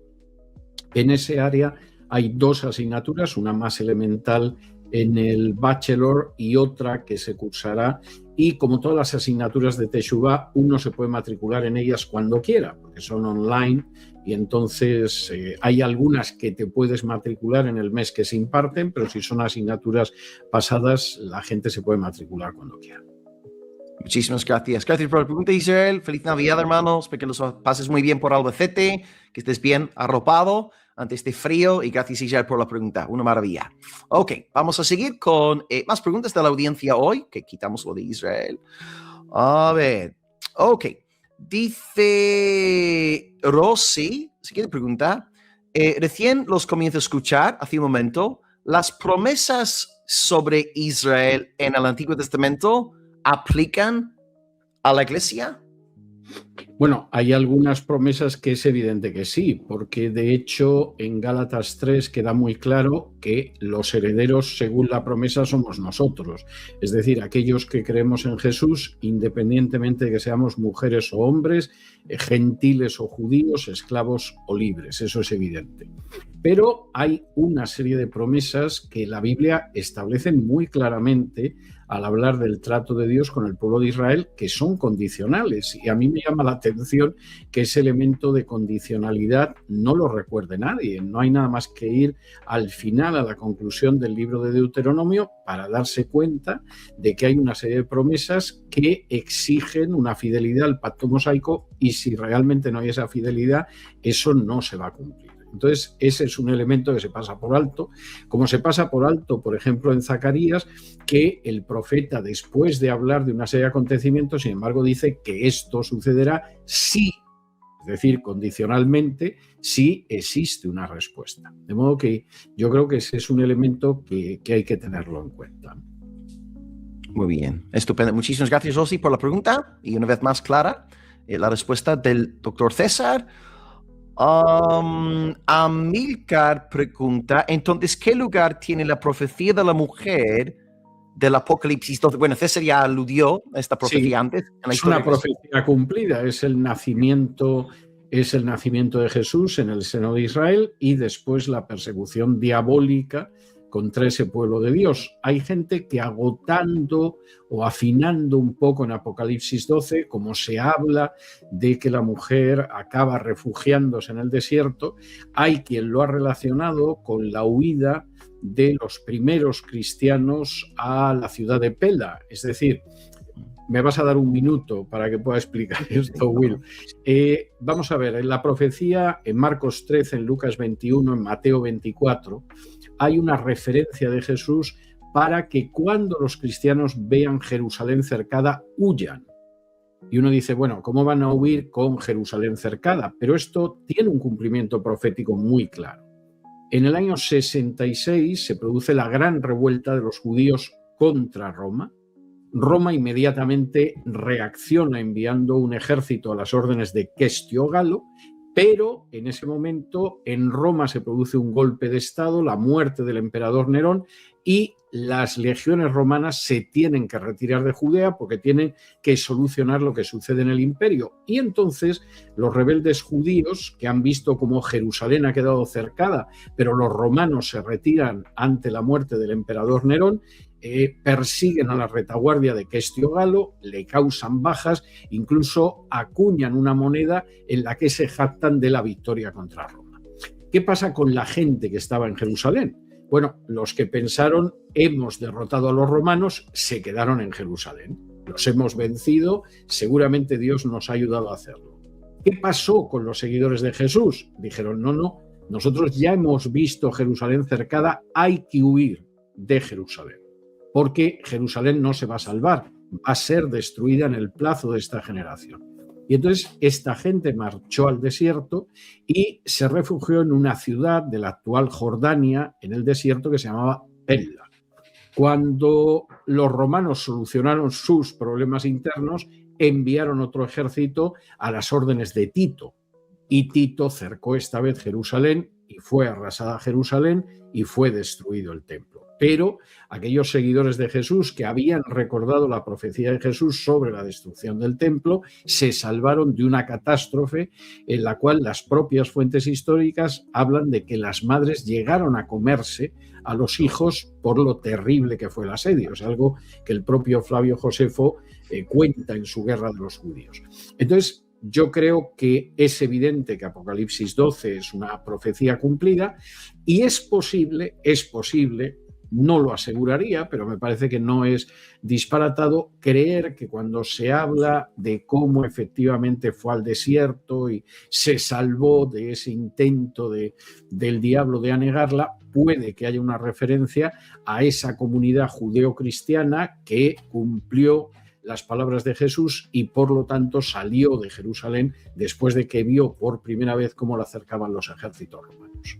en ese área hay 2 asignaturas, una más elemental en el bachelor y otra que se cursará. Y como todas las asignaturas de Teshuvah, uno se puede matricular en ellas cuando quiera, porque son online y entonces hay algunas que te puedes matricular en el mes que se imparten, pero si son asignaturas pasadas, la gente se puede matricular cuando quiera. Muchísimas gracias. Gracias por la pregunta, Israel. Feliz Navidad, hermanos. Espero que los pases muy bien por Albacete, que estés bien arropado ante este frío y gracias, Israel, por la pregunta. Una maravilla. Ok, vamos a seguir con más preguntas de la audiencia hoy, que quitamos lo de Israel. A ver, ok. Dice Rosy, siguiente pregunta. Recién los comienzo a escuchar hace un momento. ¿Las promesas sobre Israel en el Antiguo Testamento aplican a la iglesia? Bueno, hay algunas promesas que es evidente que sí, porque de hecho en Gálatas 3 queda muy claro que los herederos según la promesa somos nosotros, es decir, aquellos que creemos en Jesús, independientemente de que seamos mujeres o hombres, gentiles o judíos, esclavos o libres, eso es evidente. Pero hay una serie de promesas que la Biblia establece muy claramente al hablar del trato de Dios con el pueblo de Israel, que son condicionales. Y a mí me llama la atención que ese elemento de condicionalidad no lo recuerde nadie. No hay nada más que ir al final, a la conclusión del libro de Deuteronomio, para darse cuenta de que hay una serie de promesas que exigen una fidelidad al pacto mosaico, y si realmente no hay esa fidelidad, eso no se va a cumplir. Entonces, ese es un elemento que se pasa por alto, como se pasa por alto, por ejemplo, en Zacarías, que el profeta, después de hablar de una serie de acontecimientos, sin embargo, dice que esto sucederá si, es decir, condicionalmente, si existe una respuesta. De modo que yo creo que ese es un elemento que hay que tenerlo en cuenta. Muy bien, estupendo. Muchísimas gracias, Rosy, por la pregunta. Y una vez más clara, la respuesta del doctor César. Amilcar pregunta, entonces, ¿qué lugar tiene la profecía de la mujer del Apocalipsis 12? Bueno, César ya aludió a esta profecía antes. En la es una historia profecía cumplida, es el nacimiento de Jesús en el seno de Israel y después la persecución diabólica contra ese pueblo de Dios. Hay gente que, agotando o afinando un poco en Apocalipsis 12, como se habla de que la mujer acaba refugiándose en el desierto, hay quien lo ha relacionado con la huida de los primeros cristianos a la ciudad de Pela. Es decir, me vas a dar un minuto para que pueda explicar esto, Will. Vamos a ver, en la profecía, en Marcos 13, en Lucas 21, en Mateo 24, hay una referencia de Jesús para que cuando los cristianos vean Jerusalén cercada, huyan. Y uno dice, bueno, ¿cómo van a huir con Jerusalén cercada? Pero esto tiene un cumplimiento profético muy claro. En el año 66 se produce la gran revuelta de los judíos contra Roma. Roma inmediatamente reacciona enviando un ejército a las órdenes de Questio Galo, pero en ese momento en Roma se produce un golpe de Estado, la muerte del emperador Nerón, y las legiones romanas se tienen que retirar de Judea porque tienen que solucionar lo que sucede en el imperio. Y entonces los rebeldes judíos, que han visto cómo Jerusalén ha quedado cercada, pero los romanos se retiran ante la muerte del emperador Nerón, persiguen a la retaguardia de Questio Galo, le causan bajas, incluso acuñan una moneda en la que se jactan de la victoria contra Roma. ¿Qué pasa con la gente que estaba en Jerusalén? Bueno, los que pensaron hemos derrotado a los romanos se quedaron en Jerusalén. Los hemos vencido, seguramente Dios nos ha ayudado a hacerlo. ¿Qué pasó con los seguidores de Jesús? Dijeron, no, nosotros ya hemos visto Jerusalén cercada, hay que huir de Jerusalén, porque Jerusalén no se va a salvar, va a ser destruida en el plazo de esta generación. Y entonces esta gente marchó al desierto y se refugió en una ciudad de la actual Jordania, en el desierto, que se llamaba Pella. Cuando los romanos solucionaron sus problemas internos, enviaron otro ejército a las órdenes de Tito. Y Tito cercó esta vez Jerusalén y fue arrasada Jerusalén y fue destruido el templo. Pero aquellos seguidores de Jesús que habían recordado la profecía de Jesús sobre la destrucción del templo se salvaron de una catástrofe en la cual las propias fuentes históricas hablan de que las madres llegaron a comerse a los hijos por lo terrible que fue el asedio. Es algo que el propio Flavio Josefo cuenta en su Guerra de los Judíos. Entonces, yo creo que es evidente que Apocalipsis 12 es una profecía cumplida y es posible, no lo aseguraría, pero me parece que no es disparatado creer que cuando se habla de cómo efectivamente fue al desierto y se salvó de ese intento del diablo de anegarla, puede que haya una referencia a esa comunidad judeo-cristiana que cumplió las palabras de Jesús y por lo tanto salió de Jerusalén después de que vio por primera vez cómo la acercaban los ejércitos romanos.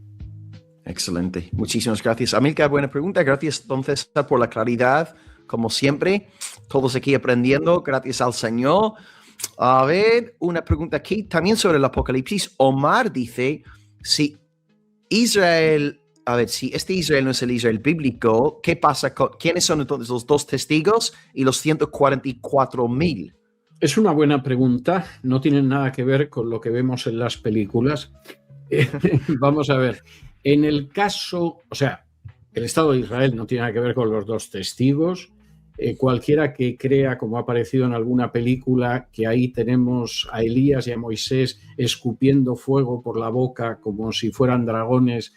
Excelente. Muchísimas gracias. Amilcar, buena pregunta. Gracias entonces por la claridad, como siempre. Todos aquí aprendiendo, gracias al Señor. A ver, una pregunta aquí también sobre el Apocalipsis. Omar dice, si Israel, a ver, si este Israel no es el Israel bíblico, ¿qué pasa quiénes son entonces los 2 testigos y los 144,000? Es una buena pregunta, no tiene nada que ver con lo que vemos en las películas. Vamos a ver, en el caso, o sea, el Estado de Israel no tiene nada que ver con los 2 testigos. Cualquiera que crea, como ha aparecido en alguna película, que ahí tenemos a Elías y a Moisés escupiendo fuego por la boca como si fueran dragones,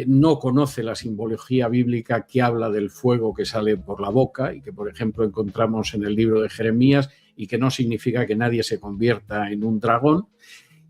no conoce la simbología bíblica que habla del fuego que sale por la boca y que, por ejemplo, encontramos en el libro de Jeremías y que no significa que nadie se convierta en un dragón.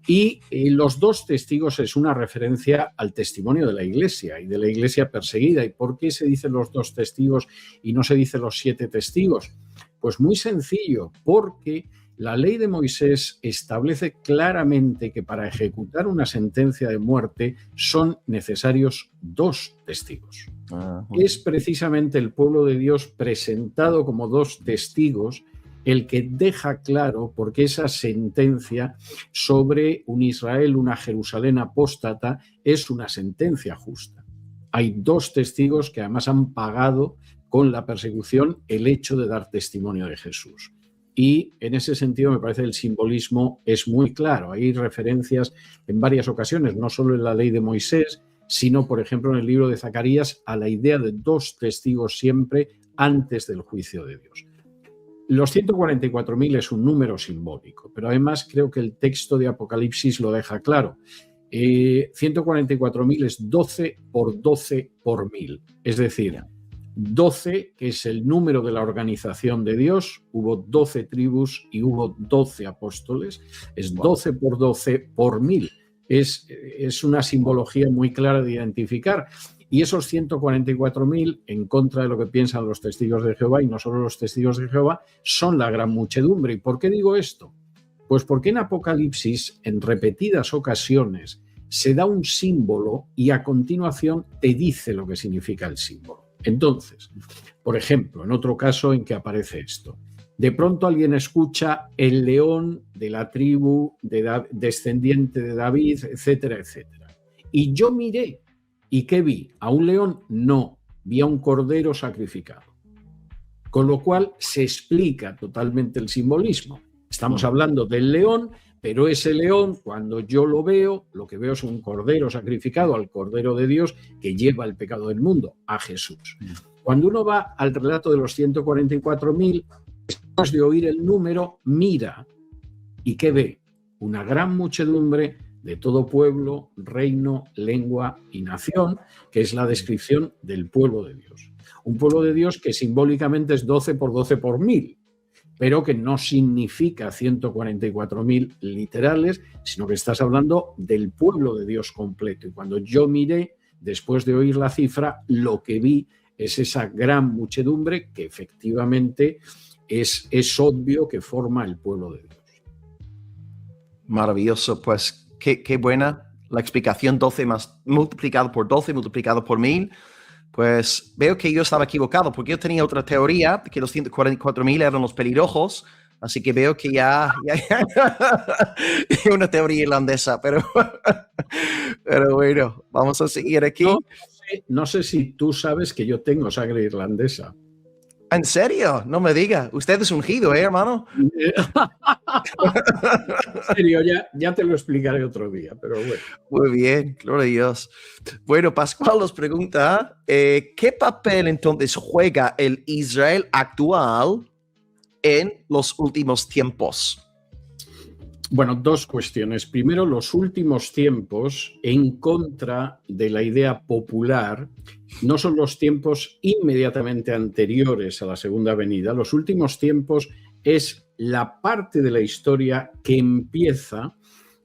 Y los 2 testigos es una referencia al testimonio de la Iglesia y de la Iglesia perseguida. ¿Y por qué se dicen los 2 testigos y no se dice los 7 testigos? Pues muy sencillo, porque la ley de Moisés establece claramente que para ejecutar una sentencia de muerte son necesarios 2 testigos. Es precisamente el pueblo de Dios presentado como 2 testigos el que deja claro por qué esa sentencia sobre un Israel, una Jerusalén apóstata, es una sentencia justa. Hay 2 testigos que además han pagado con la persecución el hecho de dar testimonio de Jesús. Y en ese sentido me parece el simbolismo es muy claro. Hay referencias en varias ocasiones, no solo en la ley de Moisés, sino, por ejemplo, en el libro de Zacarías, a la idea de 2 testigos siempre antes del juicio de Dios. Los 144.000 es un número simbólico, pero además creo que el texto de Apocalipsis lo deja claro. 144.000 es 12 por 12 por 1000, es decir, 12, que es el número de la organización de Dios, hubo 12 tribus y hubo 12 apóstoles, es 12 por 12 por 1000. Es una simbología muy clara de identificar. Y esos 144.000, en contra de lo que piensan los testigos de Jehová, y no solo los testigos de Jehová, son la gran muchedumbre. ¿Y por qué digo esto? Pues porque en Apocalipsis, en repetidas ocasiones, se da un símbolo y a continuación te dice lo que significa el símbolo. Entonces, por ejemplo, en otro caso en que aparece esto, de pronto alguien escucha el león de la tribu descendiente de David, etcétera, etcétera. Y yo miré, ¿y qué vi? ¿A un león? No, vi a un cordero sacrificado. Con lo cual se explica totalmente el simbolismo. Estamos hablando del león, pero ese león, cuando yo lo veo, lo que veo es un cordero sacrificado al Cordero de Dios que lleva el pecado del mundo, a Jesús. Cuando uno va al relato de los 144.000, después de oír el número, mira, ¿y qué ve? Una gran muchedumbre de todo pueblo, reino, lengua y nación, que es la descripción del pueblo de Dios. Un pueblo de Dios que simbólicamente es 12 por 12 por 1000, pero que no significa 144.000 literales, sino que estás hablando del pueblo de Dios completo. Y cuando yo miré, después de oír la cifra, lo que vi es esa gran muchedumbre que efectivamente es obvio que forma el pueblo de Dios. Maravilloso, pues qué buena la explicación. 12 más multiplicado por 12 multiplicado por 1000. Pues veo que yo estaba equivocado porque yo tenía otra teoría, que los 144.000 eran los pelirrojos, así que veo que ya una teoría irlandesa, pero bueno, vamos a seguir aquí. No sé si tú sabes que yo tengo sangre irlandesa. ¿En serio? No me diga. Usted es ungido, hermano. En serio, ya te lo explicaré otro día, pero bueno. Muy bien, gloria a Dios. Bueno, Pascual nos pregunta, ¿qué papel entonces juega el Israel actual en los últimos tiempos? Bueno, 2 cuestiones. Primero, los últimos tiempos en contra de la idea popular no son los tiempos inmediatamente anteriores a la segunda venida. Los últimos tiempos es la parte de la historia que empieza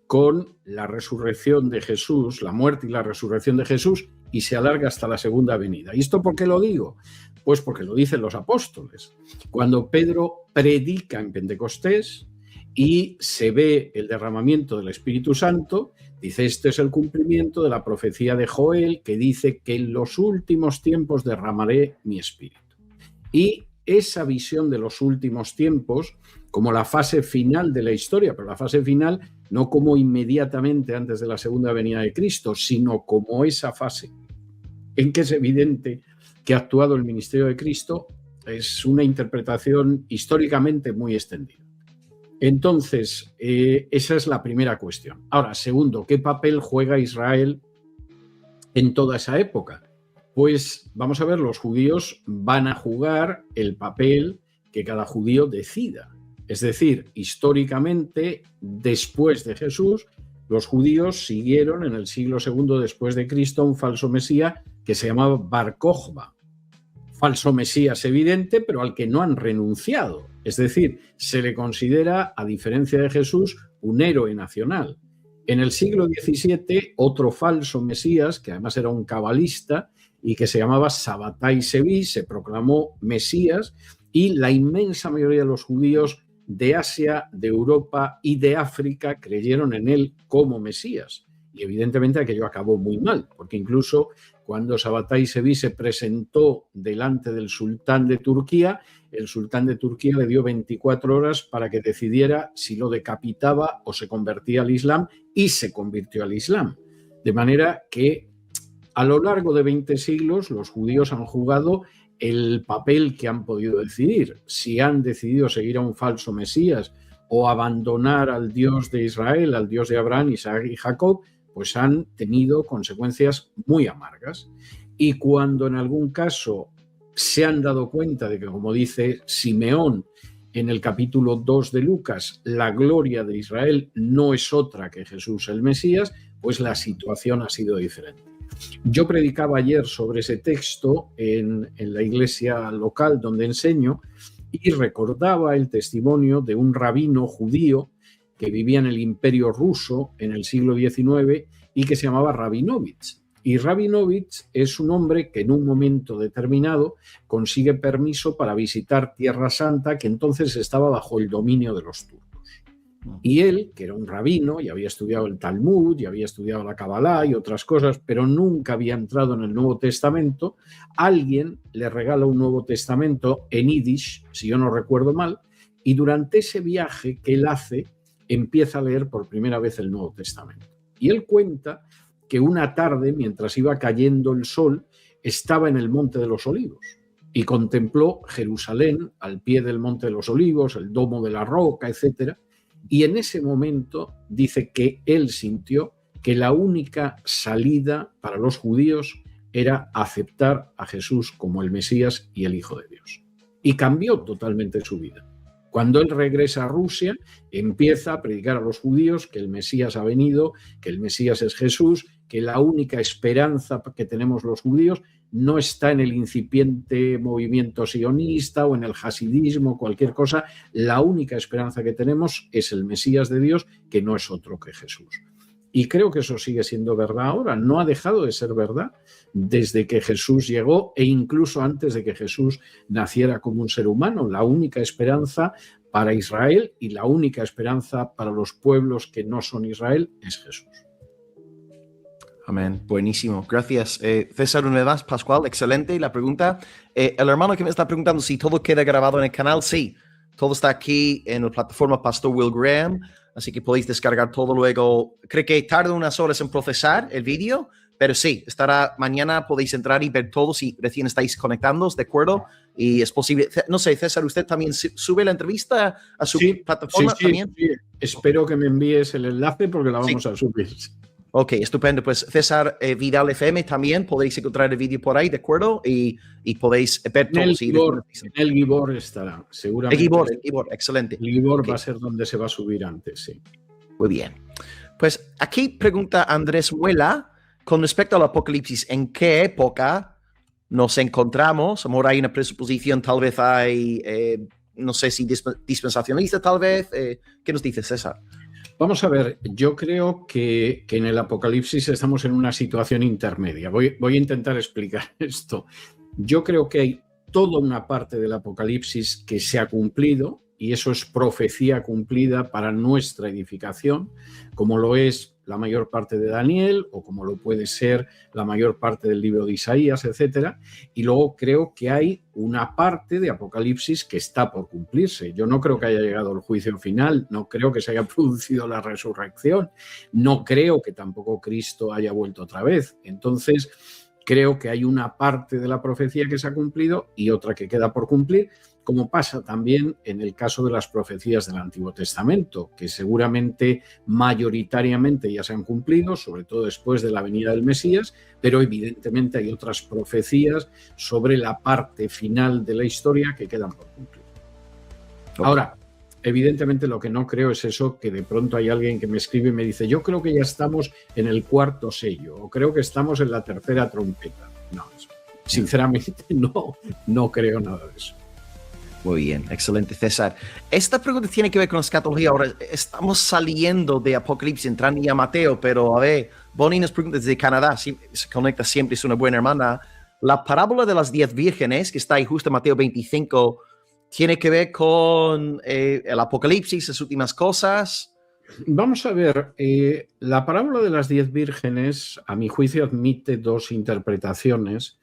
con la resurrección de Jesús, la muerte y la resurrección de Jesús, y se alarga hasta la segunda venida. ¿Y esto por qué lo digo? Pues porque lo dicen los apóstoles. Cuando Pedro predica en Pentecostés y se ve el derramamiento del Espíritu Santo, dice, este es el cumplimiento de la profecía de Joel, que dice que en los últimos tiempos derramaré mi Espíritu. Y esa visión de los últimos tiempos como la fase final de la historia, pero la fase final no como inmediatamente antes de la segunda venida de Cristo, sino como esa fase en que es evidente que ha actuado el ministerio de Cristo. Es una interpretación históricamente muy extendida. Entonces, esa es la primera cuestión. Ahora, segundo, ¿qué papel juega Israel en toda esa época? Pues vamos a ver, los judíos van a jugar el papel que cada judío decida. Es decir, históricamente, después de Jesús, los judíos siguieron en el siglo II después de Cristo un falso mesías que se llamaba Bar Kokhba. Falso mesías evidente, pero al que no han renunciado. Es decir, se le considera, a diferencia de Jesús, un héroe nacional. En el siglo XVII, otro falso mesías, que además era un cabalista y que se llamaba Sabbatai Zevi, se proclamó mesías, y la inmensa mayoría de los judíos de Asia, de Europa y de África creyeron en él como mesías. Y evidentemente aquello acabó muy mal, porque incluso cuando Sabbatai Zevi se presentó delante del sultán de Turquía, el sultán de Turquía le dio 24 horas para que decidiera si lo decapitaba o se convertía al Islam, y se convirtió al Islam. De manera que a lo largo de 20 siglos los judíos han jugado el papel que han podido decidir. Si han decidido seguir a un falso mesías o abandonar al Dios de Israel, al Dios de Abraham, Isaac y Jacob, pues han tenido consecuencias muy amargas. Y cuando en algún caso se han dado cuenta de que, como dice Simeón en el capítulo 2 de Lucas, la gloria de Israel no es otra que Jesús el Mesías, pues la situación ha sido diferente. Yo predicaba ayer sobre ese texto en la iglesia local donde enseño y recordaba el testimonio de un rabino judío que vivía en el Imperio Ruso en el siglo XIX y que se llamaba Rabinovich. Y Rabinovich es un hombre que en un momento determinado consigue permiso para visitar Tierra Santa, que entonces estaba bajo el dominio de los turcos. Y él, que era un rabino y había estudiado el Talmud y había estudiado la Kabbalah y otras cosas, pero nunca había entrado en el Nuevo Testamento, alguien le regala un Nuevo Testamento en Yiddish, si yo no recuerdo mal, y durante ese viaje que él hace, empieza a leer por primera vez el Nuevo Testamento. Y él cuenta que una tarde, mientras iba cayendo el sol, estaba en el Monte de los Olivos y contempló Jerusalén al pie del Monte de los Olivos, el Domo de la Roca, etcétera. Y en ese momento dice que él sintió que la única salida para los judíos era aceptar a Jesús como el Mesías y el Hijo de Dios. Y cambió totalmente su vida. Cuando él regresa a Rusia, empieza a predicar a los judíos que el Mesías ha venido, que el Mesías es Jesús, que la única esperanza que tenemos los judíos no está en el incipiente movimiento sionista o en el hasidismo, cualquier cosa. La única esperanza que tenemos es el Mesías de Dios, que no es otro que Jesús. Y creo que eso sigue siendo verdad ahora. No ha dejado de ser verdad desde que Jesús llegó e incluso antes de que Jesús naciera como un ser humano. La única esperanza para Israel y la única esperanza para los pueblos que no son Israel es Jesús. Amén. Buenísimo. Gracias. César, una vez más, Pascual, excelente. Y la pregunta, el hermano que me está preguntando si todo queda grabado en el canal, sí. Todo está aquí en la plataforma Pastor Will Graham, así que podéis descargar todo luego. Creo que tarda unas horas en procesar el vídeo, pero sí, estará mañana, podéis entrar y ver todo si recién estáis conectándoos, ¿de acuerdo? Y es posible, no sé, César, ¿usted también sube la entrevista a su plataforma también? Sí. Espero que me envíes el enlace porque la vamos a subir. Ok, estupendo. Pues César Vidal FM también podéis encontrar el vídeo por ahí, ¿de acuerdo? Y podéis ver todo. El Gibor estará, seguramente. El Gibor, excelente. El Gibor va a ser donde se va a subir antes, sí. Muy bien. Pues aquí pregunta Andrés Muela, con respecto al Apocalipsis, ¿en qué época nos encontramos? Amor, hay una presuposición, tal vez hay, no sé si dispensacionalista, tal vez. ¿Qué nos dice César? Vamos a ver, yo creo que en el Apocalipsis estamos en una situación intermedia. Voy a intentar explicar esto. Yo creo que hay toda una parte del Apocalipsis que se ha cumplido y eso es profecía cumplida para nuestra edificación, como lo es la mayor parte de Daniel o como lo puede ser la mayor parte del libro de Isaías, etcétera. Y luego creo que hay una parte de Apocalipsis que está por cumplirse. Yo no creo que haya llegado el juicio final, no creo que se haya producido la resurrección, no creo que tampoco Cristo haya vuelto otra vez. Entonces, creo que hay una parte de la profecía que se ha cumplido y otra que queda por cumplir, como pasa también en el caso de las profecías del Antiguo Testamento, que seguramente mayoritariamente ya se han cumplido, sobre todo después de la venida del Mesías, pero evidentemente hay otras profecías sobre la parte final de la historia que quedan por cumplir. Ahora, evidentemente lo que no creo es eso, que de pronto hay alguien que me escribe y me dice, yo creo que ya estamos en el cuarto sello, o creo que estamos en la tercera trompeta. No, sinceramente no creo nada de eso. Muy bien, excelente, César. Esta pregunta tiene que ver con escatología. Ahora estamos saliendo de Apocalipsis, entrando ya a Mateo, pero a ver, Bonnie nos pregunta desde Canadá, se conecta siempre, es una buena hermana. La parábola de las 10 vírgenes, que está ahí justo en Mateo 25, ¿tiene que ver con el Apocalipsis, las últimas cosas? Vamos a ver, la parábola de las 10 vírgenes, a mi juicio, admite dos interpretaciones.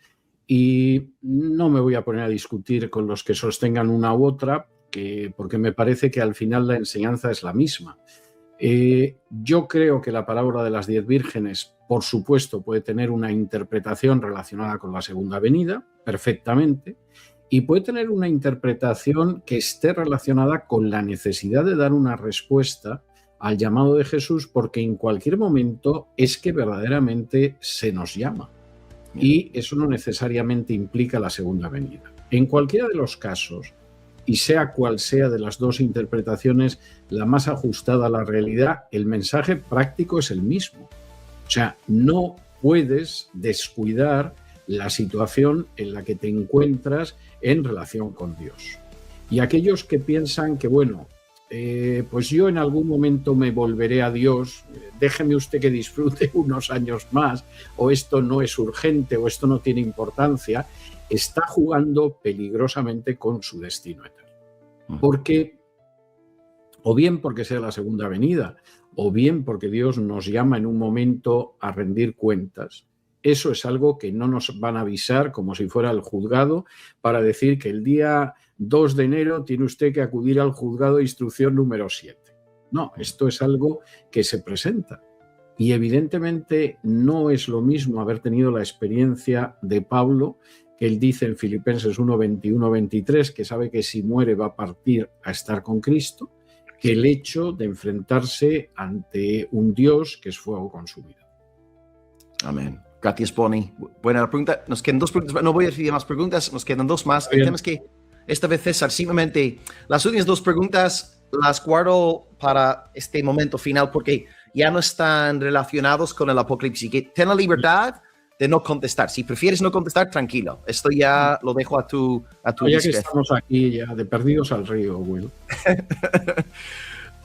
Y no me voy a poner a discutir con los que sostengan una u otra, porque me parece que al final la enseñanza es la misma. Yo creo que la parábola de las 10 vírgenes, por supuesto, puede tener una interpretación relacionada con la segunda venida, perfectamente, y puede tener una interpretación que esté relacionada con la necesidad de dar una respuesta al llamado de Jesús, porque en cualquier momento es que verdaderamente se nos llama. Y eso no necesariamente implica la segunda venida. En cualquiera de los casos, y sea cual sea de las dos interpretaciones la más ajustada a la realidad, el mensaje práctico es el mismo. O sea, no puedes descuidar la situación en la que te encuentras en relación con Dios. Y aquellos que piensan que, bueno, pues yo en algún momento me volveré a Dios, déjeme usted que disfrute unos años más, o esto no es urgente, o esto no tiene importancia, está jugando peligrosamente con su destino eterno. Porque, o bien porque sea la segunda venida, o bien porque Dios nos llama en un momento a rendir cuentas, eso es algo que no nos van a avisar como si fuera el juzgado para decir que el día 2 de enero tiene usted que acudir al juzgado de instrucción número 7. No, esto es algo que se presenta. Y evidentemente no es lo mismo haber tenido la experiencia de Pablo, que él dice en Filipenses 1, 21, 23, que sabe que si muere va a partir a estar con Cristo, que el hecho de enfrentarse ante un Dios que es fuego consumido. Amén. Gracias, Bonnie. Buena pregunta. Nos quedan dos preguntas. No voy a decir más preguntas. Nos quedan dos más. El tema es que esta vez, César, simplemente las últimas dos preguntas las guardo para este momento final porque ya no están relacionados con el Apocalipsis. Que ten la libertad de no contestar. Si prefieres no contestar, tranquilo. Esto ya lo dejo a tu ya que estamos aquí ya de perdidos al río, Will.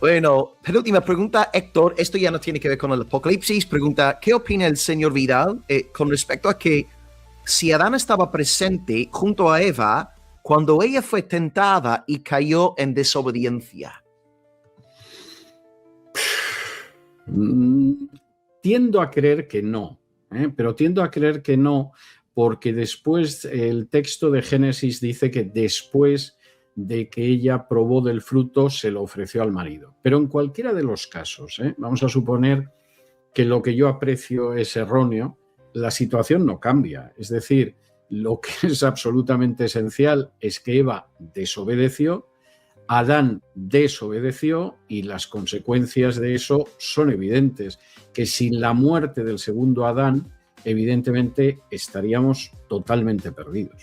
Bueno, penúltima pregunta, Héctor. Esto ya no tiene que ver con el Apocalipsis. Pregunta, ¿qué opina el señor Vidal con respecto a que si Adán estaba presente junto a Eva cuando ella fue tentada y cayó en desobediencia? Tiendo a creer que no, pero tiendo a creer que no porque después el texto de Génesis dice que después de que ella probó del fruto se lo ofreció al marido. Pero en cualquiera de los casos, vamos a suponer que lo que yo aprecio es erróneo, la situación no cambia. Es decir, lo que es absolutamente esencial es que Eva desobedeció, Adán desobedeció y las consecuencias de eso son evidentes, que sin la muerte del segundo Adán, evidentemente estaríamos totalmente perdidos.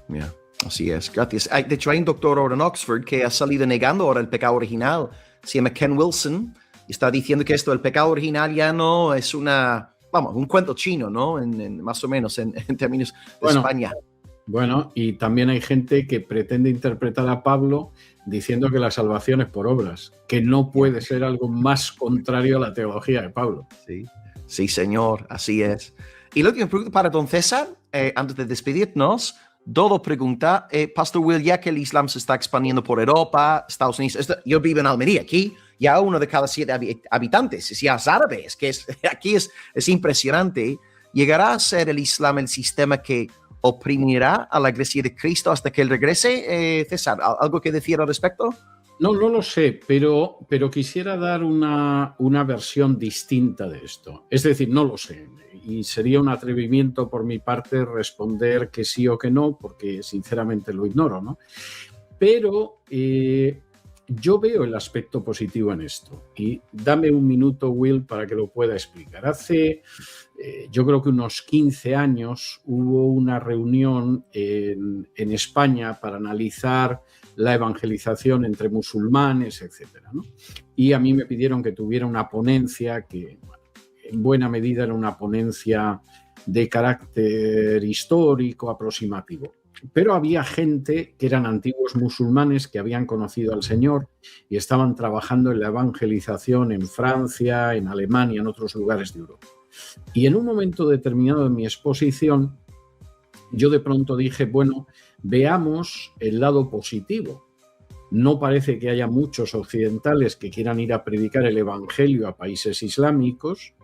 Yeah. Así es, gracias. De hecho, hay un doctor ahora en Oxford que ha salido negando ahora el pecado original. Se llama Ken Wilson y está diciendo que esto, el pecado original ya no es un cuento chino, ¿no? Más o menos en términos de España. Bueno, y también hay gente que pretende interpretar a Pablo diciendo que la salvación es por obras, que no puede ser algo más contrario a la teología de Pablo. Sí, señor, así es. Y la última pregunta para don César, antes de despedirnos. Dodo pregunta, Pastor Will, ya que el Islam se está expandiendo por Europa, Estados Unidos, yo vivo en Almería, aquí ya 1 de cada 7 habitantes, si es árabe, es que aquí es impresionante. ¿Llegará a ser el Islam el sistema que oprimirá a la Iglesia de Cristo hasta que Él regrese? César, ¿algo que decir al respecto? No lo sé, pero quisiera dar una versión distinta de esto. Es decir, no lo sé. Y sería un atrevimiento por mi parte responder que sí o que no, porque sinceramente lo ignoro, ¿no? Pero yo veo el aspecto positivo en esto. Y dame un minuto, Will, para que lo pueda explicar. Hace, yo creo que unos 15 años, hubo una reunión en España para analizar la evangelización entre musulmanes, etcétera, ¿no? Y a mí me pidieron que tuviera una ponencia que, bueno, en buena medida era una ponencia de carácter histórico, aproximativo. Pero había gente que eran antiguos musulmanes que habían conocido al Señor y estaban trabajando en la evangelización en Francia, en Alemania, en otros lugares de Europa. Y en un momento determinado de mi exposición, yo de pronto dije, bueno, veamos el lado positivo. No parece que haya muchos occidentales que quieran ir a predicar el evangelio a países islámicos.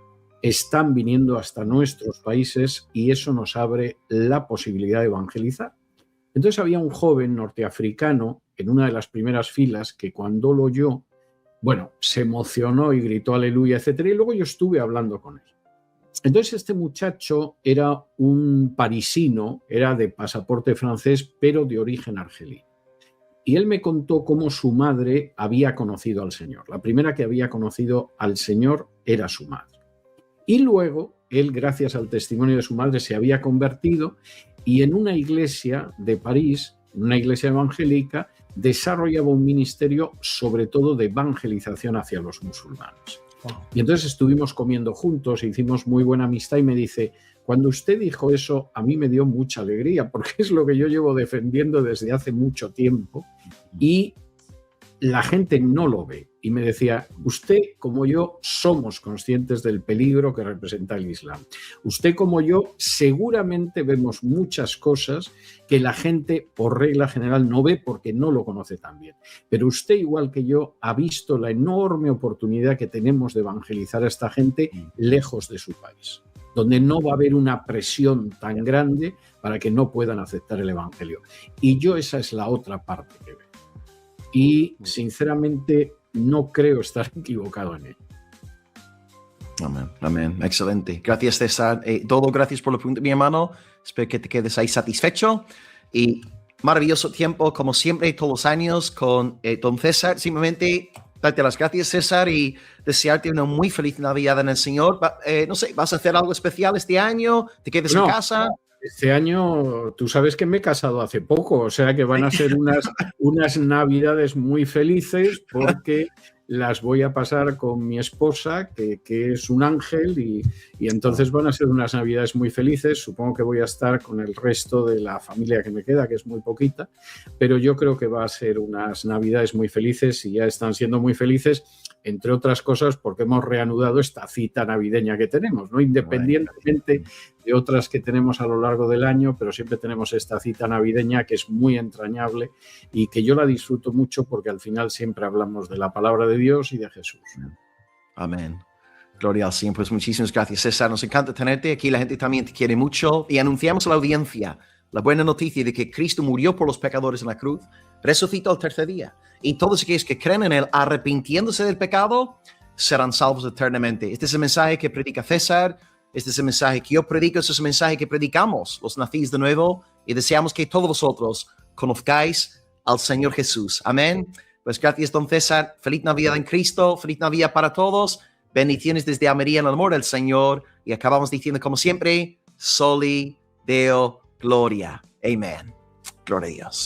Están viniendo hasta nuestros países y eso nos abre la posibilidad de evangelizar. Entonces había un joven norteafricano en una de las primeras filas que cuando lo oyó, bueno, se emocionó y gritó aleluya, etcétera, y luego yo estuve hablando con él. Entonces este muchacho era un parisino, era de pasaporte francés, pero de origen argelino. Y él me contó cómo su madre había conocido al Señor. La primera que había conocido al Señor era su madre. Y luego él, gracias al testimonio de su madre, se había convertido y en una iglesia de París, una iglesia evangélica, desarrollaba un ministerio sobre todo de evangelización hacia los musulmanes. Y entonces estuvimos comiendo juntos, hicimos muy buena amistad y me dice, cuando usted dijo eso, a mí me dio mucha alegría porque es lo que yo llevo defendiendo desde hace mucho tiempo y la gente no lo ve. Y me decía, usted como yo somos conscientes del peligro que representa el Islam. Usted como yo seguramente vemos muchas cosas que la gente por regla general no ve porque no lo conoce tan bien. Pero usted igual que yo ha visto la enorme oportunidad que tenemos de evangelizar a esta gente lejos de su país, donde no va a haber una presión tan grande para que no puedan aceptar el evangelio. Y yo esa es la otra parte que veo. Y sinceramente no creo estar equivocado en ello. Amén, amén. Excelente. Gracias, César. Todo gracias por la pregunta, mi hermano. Espero que te quedes ahí satisfecho. Y maravilloso tiempo, como siempre, todos los años con don César. Simplemente darte las gracias, César, y desearte una muy feliz Navidad en el Señor. No sé, ¿vas a hacer algo especial este año? ¿Te quedas en casa? Este año, tú sabes que me he casado hace poco, o sea que van a ser unas Navidades muy felices porque las voy a pasar con mi esposa, que es un ángel, y entonces van a ser unas Navidades muy felices. Supongo que voy a estar con el resto de la familia que me queda, que es muy poquita, pero yo creo que va a ser unas Navidades muy felices y ya están siendo muy felices, entre otras cosas porque hemos reanudado esta cita navideña que tenemos, ¿no? Independientemente de otras que tenemos a lo largo del año, pero siempre tenemos esta cita navideña que es muy entrañable y que yo la disfruto mucho porque al final siempre hablamos de la palabra de Dios y de Jesús. Amén. Gloria al Señor. Pues muchísimas gracias, César. Nos encanta tenerte aquí. La gente también te quiere mucho. Y anunciamos a la audiencia la buena noticia de que Cristo murió por los pecadores en la cruz, resucitó al tercer día. Y todos aquellos que creen en Él, arrepintiéndose del pecado, serán salvos eternamente. Este es el mensaje que predica César. Este es el mensaje que yo predico. Este es el mensaje que predicamos los nacidos de nuevo. Y deseamos que todos vosotros conozcáis al Señor Jesús. Amén. Pues gracias, don César. Feliz Navidad en Cristo. Feliz Navidad para todos. Bendiciones desde Almería en el amor del Señor. Y acabamos diciendo, como siempre, Soli Deo Gloria. Amén. Gloria a Dios.